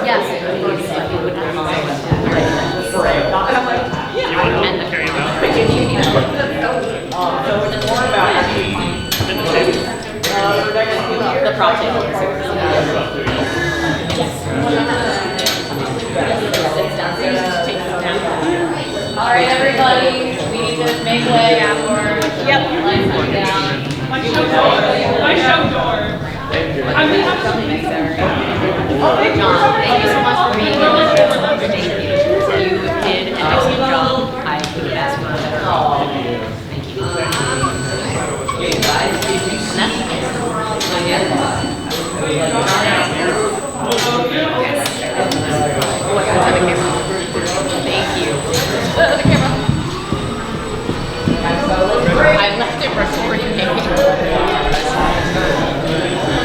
S17: Yes.
S15: And the carry about.
S17: The prop table. All right, everybody, we need to make way for lights going down.
S9: My show door.
S17: John, thank you so much for being here. Thank you. You did an excellent job. I couldn't ask for a better job. Thank you. Thank you. The camera. I left it recording.